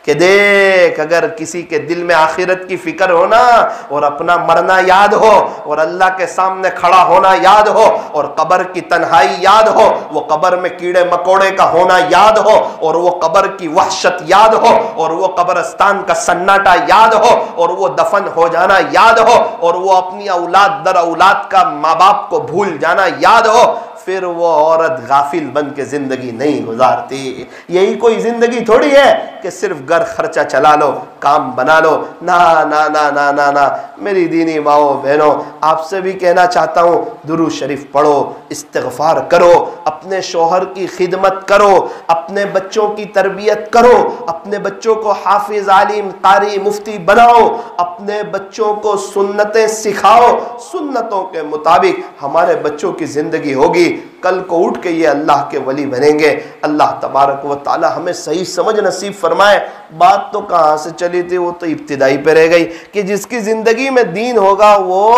کہ دیکھ اگر کسی کے دل میں آخرت کی فکر ہونا اور اپنا مرنا یاد ہو اور اللہ کے سامنے کھڑا ہونا یاد ہو اور قبر کی تنہائی یاد ہو, وہ قبر میں کیڑے مکوڑے کا ہونا یاد ہو اور وہ قبر کی وحشت یاد ہو اور وہ قبرستان کا سناٹا یاد ہو اور وہ دفن ہو جانا یاد ہو اور وہ اپنی اولاد در اولاد کا ماں باپ کو بھول جانا یاد ہو, پھر وہ عورت غافل بن کے زندگی نہیں گزارتی. یہی کوئی زندگی تھوڑی ہے کہ صرف گھر خرچہ چلا لو, کام بنا لو. نا نا نا نا نا نا میری دینی ماؤں بہنوں, آپ سے بھی کہنا چاہتا ہوں درود شریف پڑھو, استغفار کرو, اپنے شوہر کی خدمت کرو, اپنے بچوں کی تربیت کرو, اپنے بچوں کو حافظ, عالم, قاری, مفتی بناؤ, اپنے بچوں کو سنتیں سکھاؤ. سنتوں کے مطابق ہمارے بچوں کی زندگی ہوگی, کل کو اٹھ کے یہ اللہ کے ولی بنیں گے. اللہ تبارک و تعالی ہمیں صحیح سمجھ نصیب فرمائے. بات تو کہاں سے چلی تھی, وہ تو ابتدائی پہ رہ گئی کہ جس کی زندگی میں دین ہوگا وہ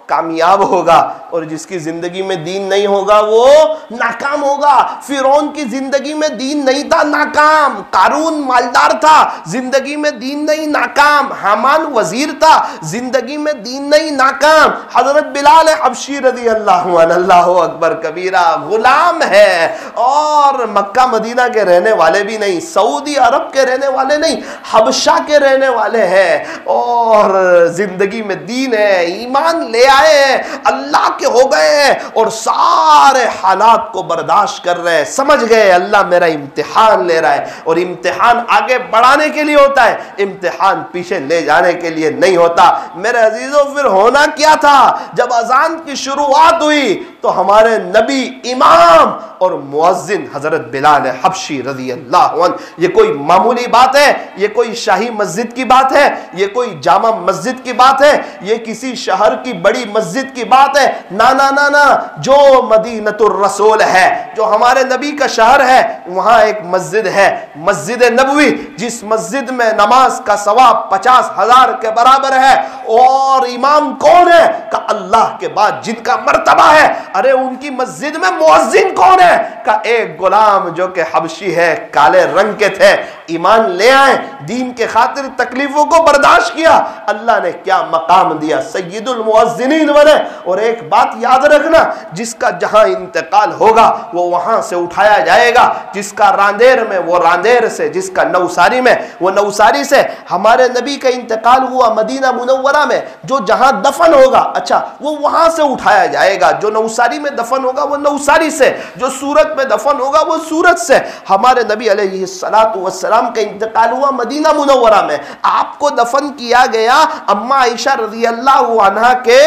کامیاب ہوگا اور جس کی زندگی میں دین نہیں ہوگا وہ ناکام ہوگا. فرعون کی زندگی میں دین نہیں تھا, ناکام. قارون مالدار تھا, زندگی میں دین نہیں, ناکام. حامان وزیر تھا, زندگی میں دین نہیں, ناکام. حضرت بلال حبشی رضی اللہ عنہ, اللہ اکبر کبیرہ, غلام ہے اور مکہ مدینہ کے رہنے والے بھی نہیں, سعودی عرب کے رہنے والے نہیں, حبشہ کے رہنے والے ہیں اور زندگی میں دین ہے, ایمان لے آئے ہیں, اللہ کے ہو گئے ہیں اور سارے حالات کو برداشت کر رہے ہیں. سمجھ گئے اللہ میرا امتحان لے رہا ہے اور امتحان آگے بڑھانے کے لیے ہوتا ہے, امتحان پیچھے لے جانے کے لیے نہیں ہوتا. میرے عزیزوں پھر ہونا کیا تھا جب اذان کی شروعات ہوئی تو ہمارے نبی امام اور مؤذن حضرت بلال حبشی رضی اللہ عنہ. یہ کوئی معمولی بات ہے, یہ کوئی شاہی مسجد کی بات ہے, یہ کوئی جامع مسجد کی بات ہے, یہ کسی شہر کی بڑی مسجد کی بات ہے؟ نا نا نا نا. جو مدینۃ الرسول ہے, جو ہمارے نبی کا شہر ہے, وہاں ایک مسجد ہے, مسجد نبوی, جس مسجد میں نماز کا ثواب 50,000 کے برابر ہے. اور امام کون ہے؟ کہ اللہ کے بعد جن کا مرتبہ ہے. ارے ان کی مسجد میں مؤذن کون ہے؟ کہ ایک غلام جو کہ حبشی ہے, کالے رنگ کے تھے, ایمان لے آئے, دین کے خاطر تکلیفوں کو برداشت کیا. اللہ نے کیا مقام دیا, سید المؤذنین بنے. اور ایک بات یاد رکھنا, جس کا جہاں انتقال ہوگا وہ وہاں سے اٹھایا جائے گا. جس کا راندیر میں وہ راندیر سے, جس کا نوساری میں وہ نوساری سے. ہمارے نبی کا انتقال ہوا مدینہ منورہ میں, جو جہاں دفن ہوگا اچھا وہ وہاں سے اٹھایا جائے گا. جو نوساری میں دفن ہوگا وہ نوساری سے, جو سورت میں دفن ہوگا وہ سورت سے. ہمارے نبی علیہ السلام کا انتقال ہوا مدینہ منورہ میں. آپ کو دفن کیا گیا اما عائشہ رضی اللہ عنہا کے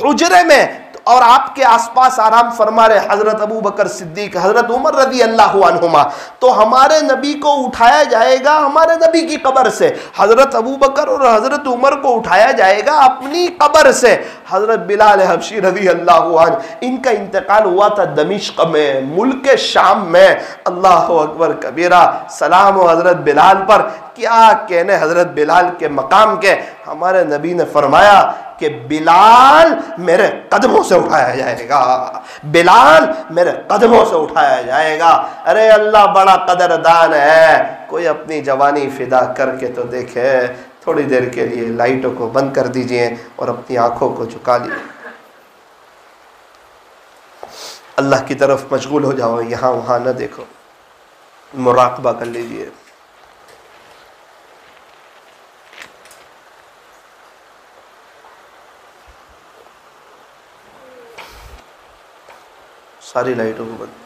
حجرے میں, اور آپ کے آس پاس آرام فرما رہے حضرت ابو بکر صدیق, حضرت عمر رضی اللہ عنہما. تو ہمارے نبی کو اٹھایا جائے گا ہمارے نبی کی قبر سے, حضرت ابو بکر اور حضرت عمر کو اٹھایا جائے گا اپنی قبر سے. حضرت بلال حبشی رضی اللہ عنہ, ان کا انتقال ہوا تھا دمشق میں, ملک شام میں. اللہ اکبر کبیرہ, سلام و حضرت بلال پر. کیا کہنے حضرت بلال کے مقام کے. ہمارے نبی نے فرمایا کہ بلال میرے قدموں سے اٹھایا جائے گا, بلال میرے قدموں سے اٹھایا جائے گا. ارے اللہ بڑا قدردان ہے. کوئی اپنی جوانی فدا کر کے تو دیکھے. تھوڑی دیر کے لیے لائٹوں کو بند کر دیجئے اور اپنی آنکھوں کو جھکا لیجئے. اللہ کی طرف مشغول ہو جاؤ، یہاں وہاں نہ دیکھو، مراقبہ کر لیجئے۔ ساری لائٹوں کو بند۔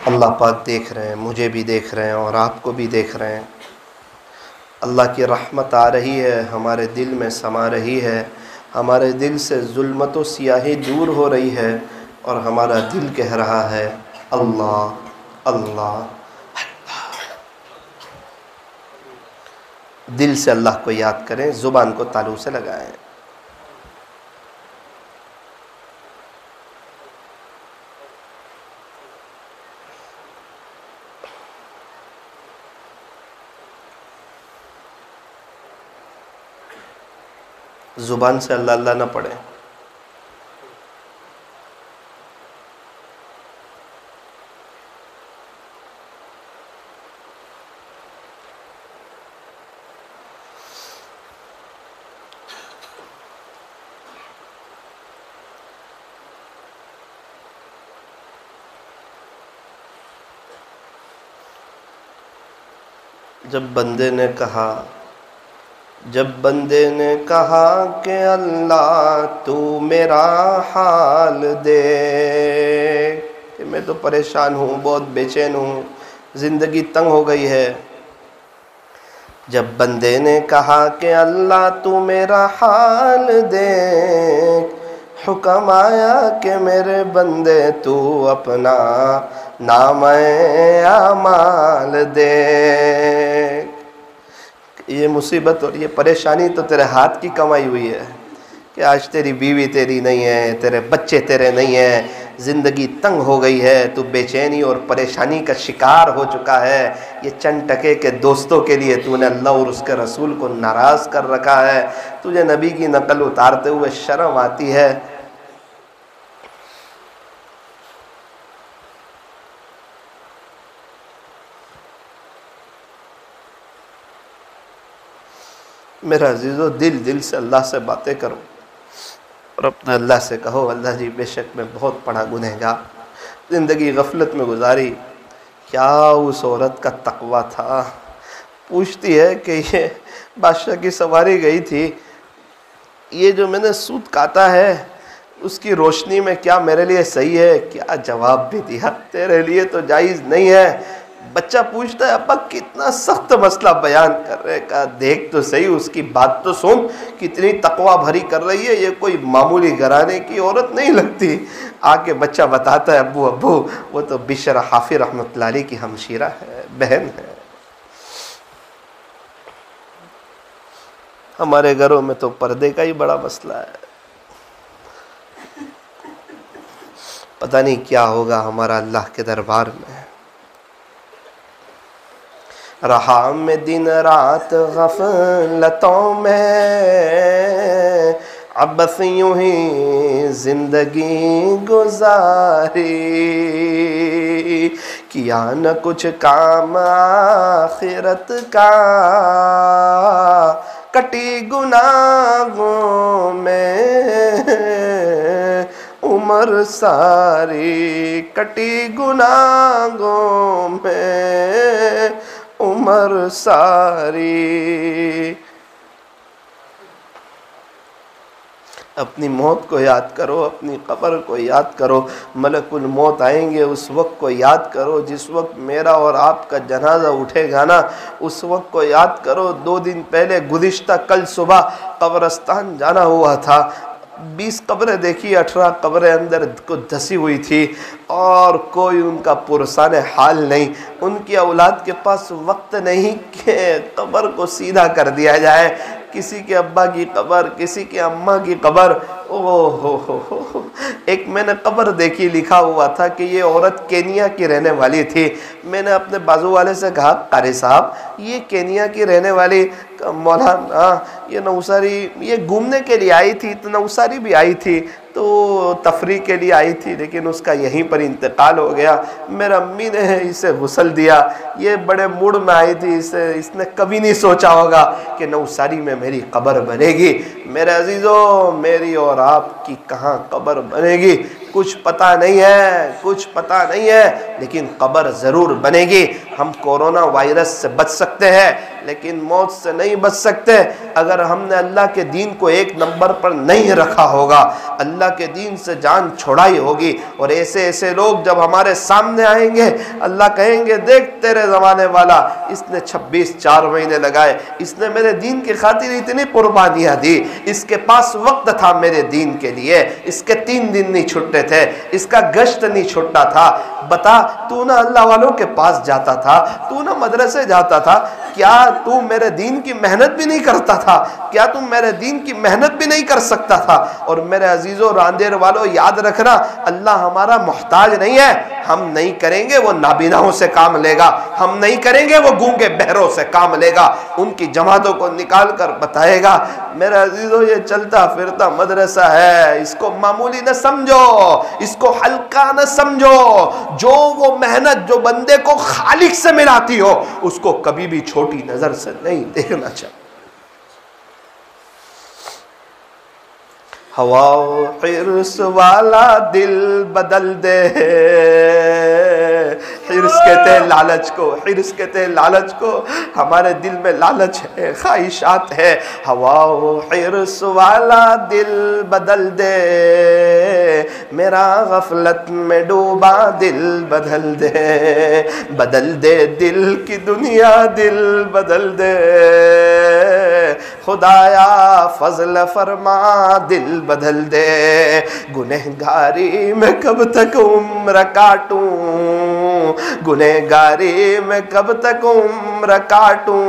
اللہ پاک دیکھ رہے ہیں، مجھے بھی دیکھ رہے ہیں اور آپ کو بھی دیکھ رہے ہیں۔ اللہ کی رحمت آ رہی ہے، ہمارے دل میں سما رہی ہے، ہمارے دل سے ظلمت و سیاہی دور ہو رہی ہے، اور ہمارا دل کہہ رہا ہے اللہ اللہ۔ دل سے اللہ کو یاد کریں، زبان کو تالو سے لگائیں۔ زبان سے اللہ اللہ نہ پڑھیں۔ جب بندے نے کہا کہ اللہ تو میرا حال دے، کہ میں تو پریشان ہوں، بہت بے چین ہوں، زندگی تنگ ہو گئی ہے۔ جب بندے نے کہا کہ اللہ تو میرا حال دے، حکم آیا کہ میرے بندے تو اپنا نام اعمال دے۔ یہ مصیبت اور یہ پریشانی تو تیرے ہاتھ کی کمائی ہوئی ہے، کہ آج تیری بیوی تیری نہیں ہے، تیرے بچے تیرے نہیں ہیں، زندگی تنگ ہو گئی ہے، تو بے چینی اور پریشانی کا شکار ہو چکا ہے۔ یہ چند ٹکے کے دوستوں کے لیے تو نے اللہ اور اس کے رسول کو ناراض کر رکھا ہے۔ تجھے نبی کی نقل اتارتے ہوئے شرم آتی ہے؟ میرا عزیزو، دل سے اللہ سے باتیں کرو، اور اپنے اللہ سے کہو اللہ جی بے شک میں بہت بڑا گنہگار، زندگی غفلت میں گزاری۔ کیا اس عورت کا تقویٰ تھا، پوچھتی ہے کہ یہ بادشاہ کی سواری گئی تھی، یہ جو میں نے سوت کاتا ہے اس کی روشنی میں کیا میرے لیے صحیح ہے؟ کیا جواب بھی دیا، تیرے لیے تو جائز نہیں ہے۔ بچہ پوچھتا ہے ابا کتنا سخت مسئلہ بیان کر رہے، کہا دیکھ تو صحیح، اس کی بات تو سن، کتنی تقویٰ بھری کر رہی ہے، یہ کوئی معمولی گھرانے کی عورت نہیں لگتی۔ آ کے بچہ بتاتا ہے ابو وہ تو بشرا حافظ رحمۃ اللہ علیہ کی ہمشیرہ ہے، بہن ہے۔ ہمارے گھروں میں تو پردے کا ہی بڑا مسئلہ ہے، پتہ نہیں کیا ہوگا ہمارا اللہ کے دربار میں۔ رہا میں دن رات غفلتوں میں، عبث یوں ہی زندگی گزاری، کیا نہ کچھ کام آخرت کا، کٹی گناہوں میں عمر ساری، کٹی گناہوں میں عمر ساری۔ اپنی موت کو یاد کرو، اپنی قبر کو یاد کرو، ملک الموت آئیں گے اس وقت کو یاد کرو، جس وقت میرا اور آپ کا جنازہ اٹھے گا نا اس وقت کو یاد کرو۔ 2 دن پہلے گزشتہ کل صبح قبرستان جانا ہوا تھا، 20 قبریں دیکھی، 18 قبریں اندر کو دھسی ہوئی تھی، اور کوئی ان کا پرسان حال نہیں۔ ان کی اولاد کے پاس وقت نہیں کہ قبر کو سیدھا کر دیا جائے، کسی کے ابا کی قبر، کسی کے اماں کی قبر۔ ایک میں نے قبر دیکھی، لکھا ہوا تھا کہ یہ عورت کینیا کی رہنے والی تھی۔ میں نے اپنے بازو والے سے کہا قاری صاحب یہ کینیا کی رہنے والی، مولانا یہ نوساری یہ گھومنے کے لیے آئی تھی، تو نوساری بھی آئی تھی، تو تو تفریح کے لیے آئی تھی لیکن اس کا یہیں پر انتقال ہو گیا. میرے امی نے اسے غسل دیا. یہ بڑے موڈ میں آئی تھی, اس نے کبھی نہیں سوچا ہوگا کہ نوساری میں میری قبر بنے گی. میرے عزیزوں, میری اور آپ کی کہاں قبر بنے گی کچھ پتہ نہیں ہے, کچھ پتہ نہیں ہے, لیکن قبر ضرور بنے گی. ہم کورونا وائرس سے بچ سکتے ہیں لیکن موت سے نہیں بچ سکتے. اگر ہم نے اللہ کے دین کو ایک نمبر پر نہیں رکھا ہوگا, اللہ کے دین سے جان چھوڑائی ہوگی, اور ایسے ایسے لوگ جب ہمارے سامنے آئیں گے, اللہ کہیں گے دیکھ تیرے زمانے والا, اس نے 26 مہینے لگائے, اس نے میرے دین کی خاطر اتنی قربانیاں دی, اس کے پاس وقت تھا میرے دین کے لیے, اس کے 3 دن نہیں چھٹتے تھے, اس کا گشت نہیں چھٹتا تھا. بتا, تو نہ اللہ والوں کے پاس جاتا تھا, تو نہ مدرسے جاتا تھا, کیا تو میرے دین کی محنت بھی نہیں کرتا تھا؟ کیا تم میرے دین کی محنت بھی نہیں کر سکتا تھا؟ اور میرے عزیزوں راندیر والوں, یاد رکھنا اللہ ہمارا محتاج نہیں ہے. ہم نہیں کریں گے وہ نابیناؤں سے کام لے گا, ہم نہیں کریں گے وہ گونگے بہروں سے کام لے گا, ان کی جماعتوں کو نکال کر بتائے گا. میرے عزیزوں, یہ چلتا پھرتا مدرسہ ہے, اس کو معمولی نہ سمجھو, اس کو ہلکا نہ سمجھو. جو وہ محنت جو بندے کو خالق سے ملاتی ہو, اس کو کبھی بھی چھوٹی نظر سے نہیں دیکھنا چاہیے. ہوا حرص والا دل بدل دے, حرص کہتے ہیں لالچ کو, حرص کہتے ہیں لالچ کو. ہمارے دل میں لالچ ہے, خواہشات ہے. ہوا حرص والا دل بدل دے, میرا غفلت میں ڈوبا دل بدل دے, بدل دے دل کی دنیا, دل بدل دے. خدایا فضل فرما, دل بدل دے. گنہگاری میں کب تک عمر کاٹوں, گنہگاری میں کب تک عمر کاٹوں,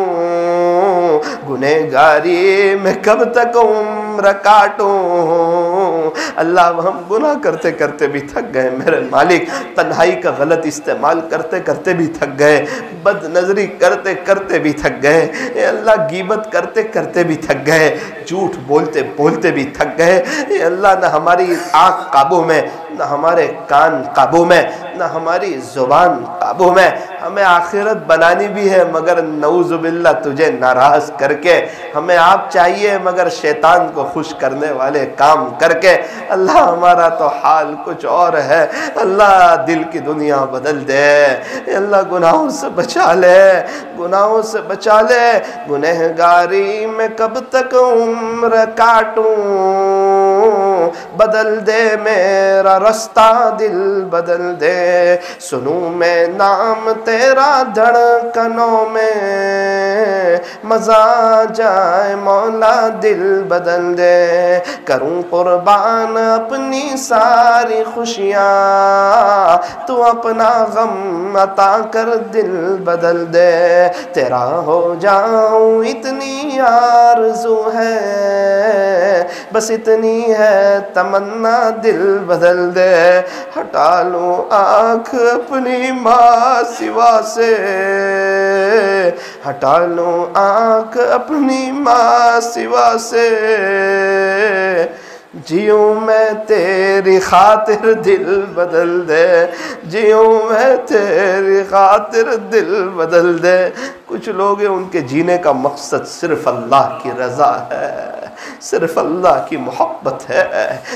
گنہگاری میں کب تک عمر کاٹوں. اللہ, ہم گناہ کرتے کرتے بھی تھک گئے میرے مالک, تنہائی کا غلط استعمال کرتے کرتے بھی تھک گئے, بد نظری کرتے کرتے بھی تھک گئے, اے اللہ غیبت کرتے کرتے بھی تھک گئے, جھوٹ بولتے بولتے بھی تھک گئے. اے اللہ, نہ ہماری آنکھ قابو میں, نہ ہمارے کان قابو میں, نہ ہماری زبان قابو میں. ہمیں آخرت بنانی بھی ہے مگر نعوذ باللہ تجھے ناراض کر کے. ہمیں آپ چاہیے مگر شیطان کو خوش کرنے والے کام کر کے. اللہ, ہمارا تو حال کچھ اور ہے. اللہ, دل کی دنیا بدل دے. اللہ, گناہوں سے بچا لے, گناہوں سے بچا لے. گنہگاری میں کب تک عمر کاٹوں, بدل دے میرا رستہ, دل بدل دے. سنوں میں نام تیرا دھڑکنوں میں, مزہ جائے مولا, دل بدل دے. کروں قربان اپنی ساری خوشیاں, تو اپنا غم عطا کر, دل بدل دے. تیرا ہو جاؤں اتنی آرزو ہے, بس اتنی ہے تمنا, دل بدل دے. ہٹا لوں آنکھ اپنی ماں سوا سے, ہٹا لوں آنکھ اپنی ماں سوا سے. جیوں میں تیری خاطر, دل بدل دے. جیوں میں تیری خاطر, دل بدل دے. کچھ لوگ ہیں ان کے جینے کا مقصد صرف اللہ کی رضا ہے, صرف اللہ کی محبت ہے,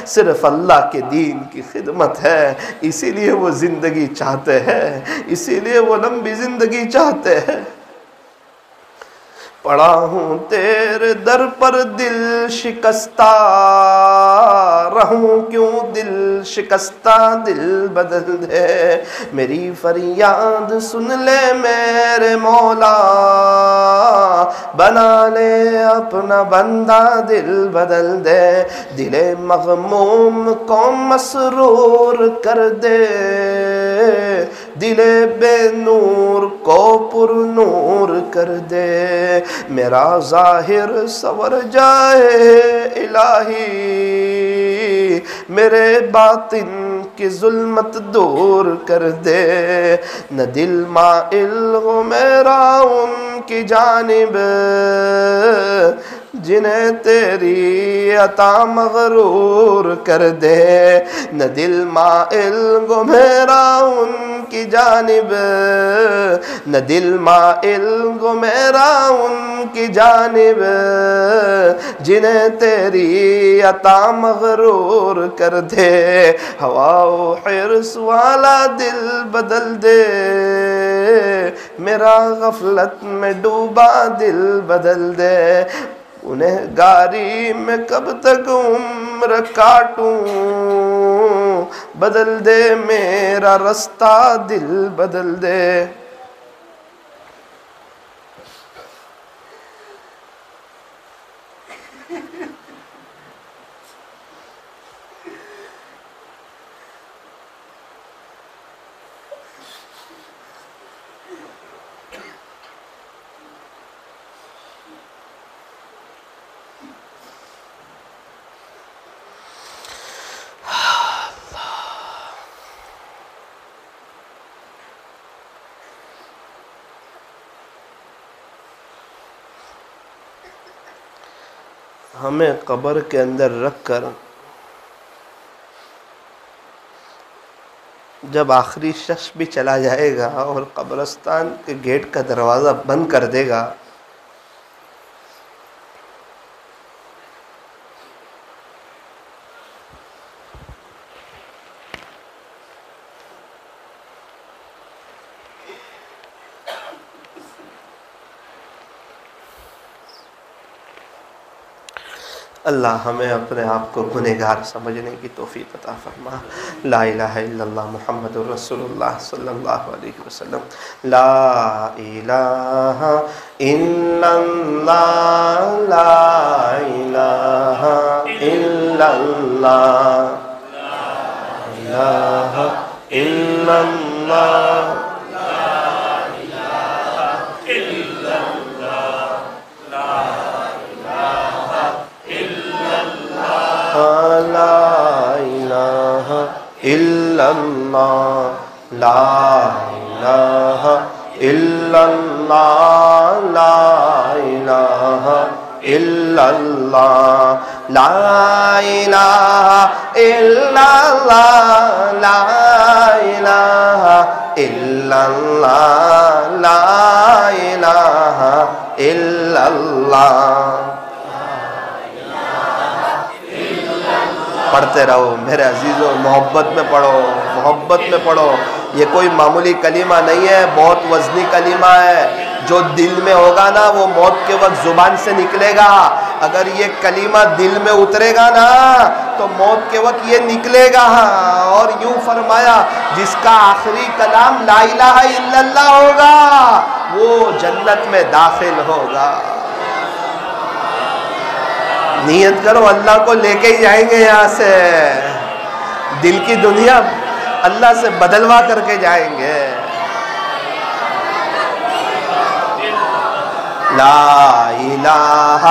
صرف اللہ کے دین کی خدمت ہے. اسی لیے وہ زندگی چاہتے ہیں, اسی لیے وہ لمبی زندگی چاہتے ہیں. پڑا ہوں تیرے در پر دل شکستہ, رہوں کیوں دل شکستہ, دل بدل دے. میری فریاد سن لے میرے مولا, بنا لے اپنا بندہ, دل بدل دے. دل مغموم کو مسرور کر دے, دل بے نور کو پر نور کر دے. میرا ظاہر سور جائے الہی, میرے باطن کی ظلمت دور کر دے. نہ دل مائل ہو میرا ان کی جانب, جنہیں تیری عطا مغرور کر دے، نہ دل مائل گو میرا ان کی جانب، نہ دل مائل گو میرا ان کی جانب، جنہیں تیری عطا مغرور کر دے، ہوا و حرص والا دل بدل دے، میرا غفلت میں ڈوبا دل بدل دے، انہیں گاری میں کب تک عمر کاٹوں، بدل دے میرا رستہ دل بدل دے۔ ہمیں قبر کے اندر رکھ کر جب آخری شخص بھی چلا جائے گا اور قبرستان کے گیٹ کا دروازہ بند کر دے گا، اللہ ہمیں اپنے آپ کو گنہگار سمجھنے کی توفیق عطا فرما۔ لا الہ الا اللہ محمد رسول اللہ صلی اللہ علیہ وسلم۔ لا الہ الا اللہ، لا الہ الا اللہ، لا الہ الا اللہ، لا الہ الا اللہ، لا الہ الا اللہ، لا الہ الا اللہ، لا الہ الا اللہ، لا الہ الا اللہ، لا الہ الا اللہ۔ پڑھتے رہو میرے عزیزوں، محبت میں پڑھو، محبت میں پڑھو۔ یہ کوئی معمولی کلمہ نہیں ہے، بہت وزنی کلمہ ہے۔ جو دل میں ہوگا نا وہ موت کے وقت زبان سے نکلے گا۔ اگر یہ کلمہ دل میں اترے گا نا تو موت کے وقت یہ نکلے گا۔ اور یوں فرمایا جس کا آخری کلام لا الہ الا اللہ ہوگا وہ جنت میں داخل ہوگا۔ نیت کرو اللہ کو لے کے ہی جائیں گے یہاں سے، دل کی دنیا اللہ سے بدلوا کر کے جائیں گے۔ لا الہ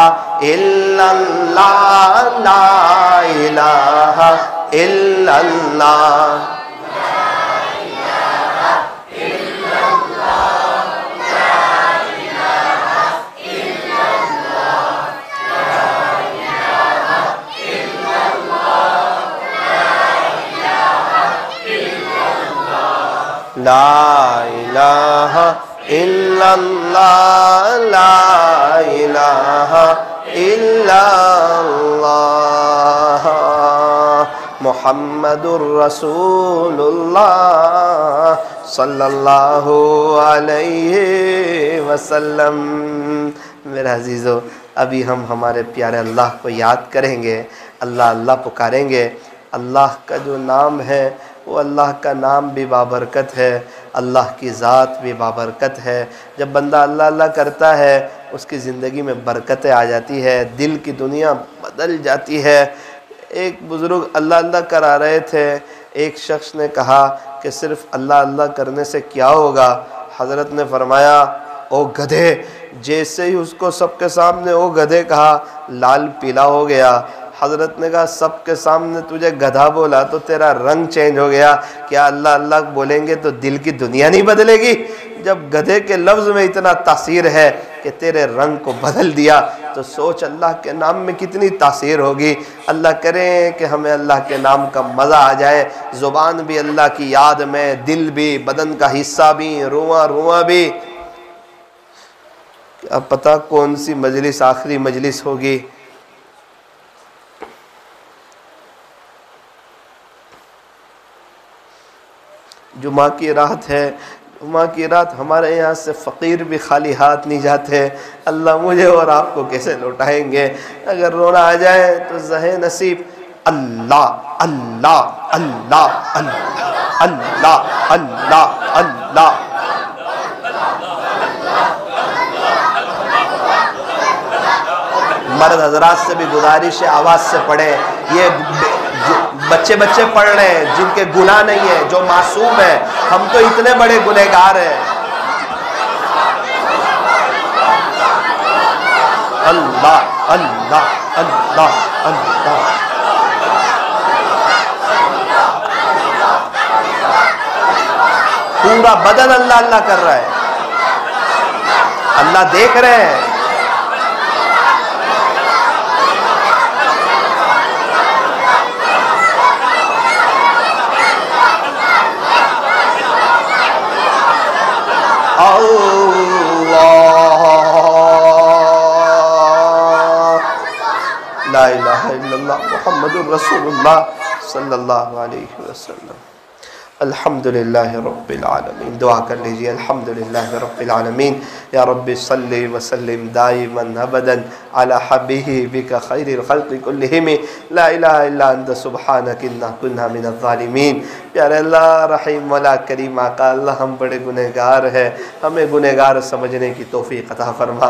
الا اللہ، لا الہ الا اللہ، لا الہ الا اللہ، لا الہ الا اللہ، محمد الرسول اللہ صلی اللہ علیہ وسلم۔ میرے عزیزو، ابھی ہم ہمارے پیارے اللہ کو یاد کریں گے، اللہ اللہ پکاریں گے۔ اللہ کا جو نام ہے وہ اللہ کا نام بھی بابرکت ہے، اللہ کی ذات بھی بابرکت ہے۔ جب بندہ اللہ اللہ کرتا ہے اس کی زندگی میں برکتیں آ جاتی ہے، دل کی دنیا بدل جاتی ہے۔ ایک بزرگ اللہ اللہ کرا رہے تھے، ایک شخص نے کہا کہ صرف اللہ اللہ کرنے سے کیا ہوگا؟ حضرت نے فرمایا او گدھے، جیسے ہی اس کو سب کے سامنے او گدھے کہا لال پیلا ہو گیا۔ حضرت نے کہا سب کے سامنے تجھے گدھا بولا تو تیرا رنگ چینج ہو گیا، کیا اللہ اللہ بولیں گے تو دل کی دنیا نہیں بدلے گی؟ جب گدھے کے لفظ میں اتنا تاثیر ہے کہ تیرے رنگ کو بدل دیا، تو سوچ اللہ کے نام میں کتنی تاثیر ہوگی۔ اللہ کرے کہ ہمیں اللہ کے نام کا مزہ آ جائے، زبان بھی اللہ کی یاد میں، دل بھی، بدن کا حصہ بھی، رواں رواں بھی۔ اب پتہ کون سی مجلس آخری مجلس ہوگی۔ جمعہ کی رات ہے، جمعہ کی رات ہمارے یہاں سے فقیر بھی خالی ہاتھ نہیں جاتے۔ اللہ مجھے اور آپ کو کیسے لوٹائیں گے؟ اگر رونا آ جائے تو زہے نصیب اللہ اللہ اللہ اللہ اللہ اللہ اللہ۔ مرد حضرات سے بھی گزارش ہے آواز سے پڑھیں، یہ بچے پڑھ رہے ہیں جن کے گناہ نہیں ہے، جو معصوم ہیں، ہم تو اتنے بڑے گنہگار ہیں۔ اللہ اللہ اللہ اللہ۔ پورا بدن اللہ اللہ کر رہا ہے، اللہ دیکھ رہے ہیں۔ لا الہ الا اللہ محمد الرسول اللہ صلی اللہ علیہ وسلم۔ الحمدللہ رب العالمین۔ دعا کر لیجئے، الحمدللہ رب العالمین، یا رب صلی وسلم دائما ابدا علی حبیبک خیر الخلق کلہم، لا الہ الا انت سبحانک انا کنا من الظالمین۔ پیارے اللہ رحیم والا کریم آقا، اللہ ہم بڑے گنہگار ہیں، ہمیں گنہگار سمجھنے کی توفیق عطا فرما۔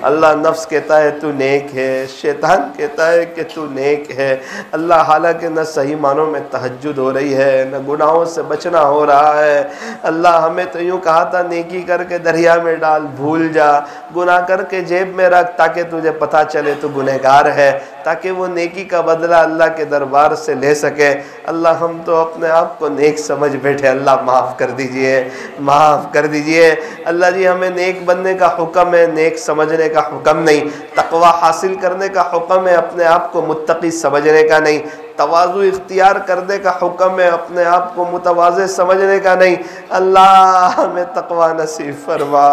اللہ نفس کہتا ہے تو نیک ہے، شیطان کہتا ہے کہ تو نیک ہے۔ اللہ حالانکہ نہ صحیح معنوں میں تہجد ہو رہی ہے، نہ گناہوں سے بچنا ہو رہا ہے۔ اللہ ہمیں تو یوں کہا تھا نیکی کر کے دریا میں ڈال، بھول جا، گناہ کر کے جیب میں رکھ تاکہ تجھے پتہ چلے تو گنہگار ہے، تاکہ وہ نیکی کا بدلہ اللہ کے دربار سے لے سکے۔ اللہ ہم تو اپنے آپ کو نیک سمجھ بیٹھے، اللہ معاف کر دیجئے، معاف کر دیجئے۔ اللہ جی ہمیں نیک بننے کا حکم ہے، نیک سمجھنے کا حکم نہیں۔ تقوی حاصل کرنے کا حکم ہے، اپنے آپ کو متقی سمجھنے کا نہیں۔ تواضع اختیار کرنے کا حکم ہے، اپنے آپ کو متواضع سمجھنے کا نہیں۔ اللہ ہمیں تقوی نصیب فرما۔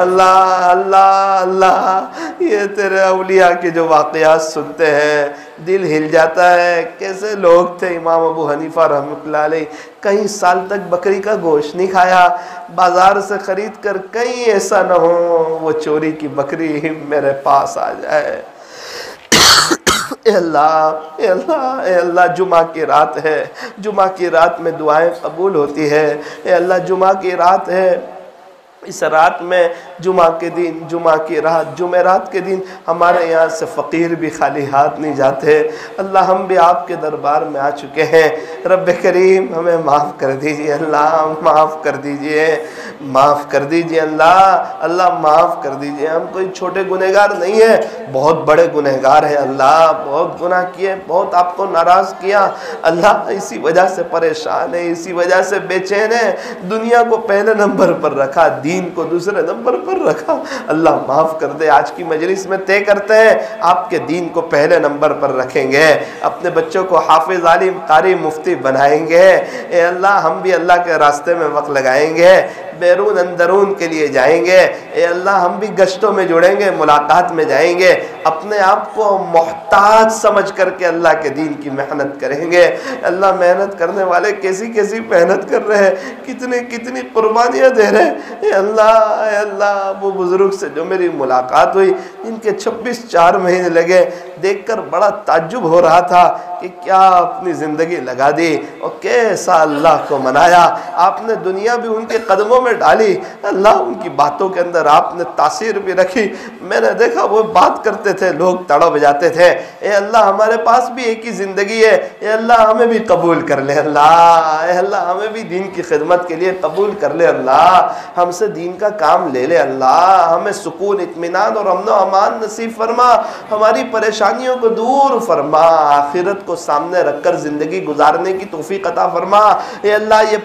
اللہ اللہ اللہ، یہ تیرے اولیاء کے جو واقعات سنتے ہیں دل ہل جاتا ہے۔ کیسے لوگ تھے، امام ابو حنیفہ رحمۃ اللہ علیہ کئی سال تک بکری کا گوشت نہیں کھایا، بازار سے خرید کر کہیں ایسا نہ ہو وہ چوری کی بکری میرے پاس آ جائے۔ اے اللہ اے اللہ اے اللہ، جمعہ کی رات ہے، جمعہ کی رات میں دعائیں قبول ہوتی ہے۔ اے اللہ جمعہ کی رات ہے، اس رات میں جمعہ کے دن، جمعہ کی رات، جمعرات کے دن ہمارے یہاں سے فقیر بھی خالی ہاتھ نہیں جاتے۔ اللہ ہم بھی آپ کے دربار میں آ چکے ہیں، رب کریم ہمیں معاف کر دیجئے، اللہ معاف کر دیجئے، معاف کر دیجئے اللہ، اللہ معاف کر دیجئے۔ ہم کوئی چھوٹے گنہگار نہیں ہیں، بہت بڑے گنہگار ہیں اللہ، بہت گناہ کیے، بہت آپ کو ناراض کیا اللہ، اسی وجہ سے پریشان ہے، اسی وجہ سے بے چین ہے، دنیا کو پہلے نمبر پر رکھا، دین کو دوسرے نمبر پر رکھا۔ اللہ معاف کر دے۔ آج کی مجلس میں طے کرتے ہیں آپ کے دین کو پہلے نمبر پر رکھیں گے، اپنے بچوں کو حافظ، عالم، قاری، مفتی بنائیں گے۔ اے اللہ ہم بھی اللہ کے راستے میں وقت لگائیں گے، بیرون اندرون کے لیے جائیں گے۔ اے اللہ ہم بھی گشتوں میں جڑیں گے، ملاقات میں جائیں گے، اپنے آپ کو محتاج سمجھ کر کے اللہ کے دین کی محنت کریں گے۔ اللہ محنت کرنے والے کیسی کیسی محنت کر رہے ہیں، کتنی کتنی قربانیاں دے رہے ہیں۔ اے اللہ وہ بزرگ سے جو میری ملاقات ہوئی، ان کے 26 مہینے لگے، دیکھ کر بڑا تعجب ہو رہا تھا کہ کیا اپنی زندگی لگا دی اور کیسا اللہ کو منایا۔ آپ نے دنیا بھی ان کے قدموں میں ڈالی، اللہ ان کی باتوں کے اندر آپ نے تاثیر بھی رکھی۔ میں نے دیکھا وہ بات کرتے تھے، لوگ تڑپ جاتے تھے۔ اے اللہ ہمارے پاس بھی ایک ہی زندگی ہے، اے اللہ ہمیں بھی قبول کر لے اللہ، اے اللہ ہمیں بھی دین کی خدمت کے لیے قبول کر لے اللہ، ہم سے دین کا کام لے لے اللہ، ہمیں سکون، اطمینان اور امن و امان نصیب فرما، ہماری پریشانیوں کو دور فرما، آخرت کو سامنے رکھ کر زندگی گزارنے کی توفیق عطا فرما۔ اے اللہ یہ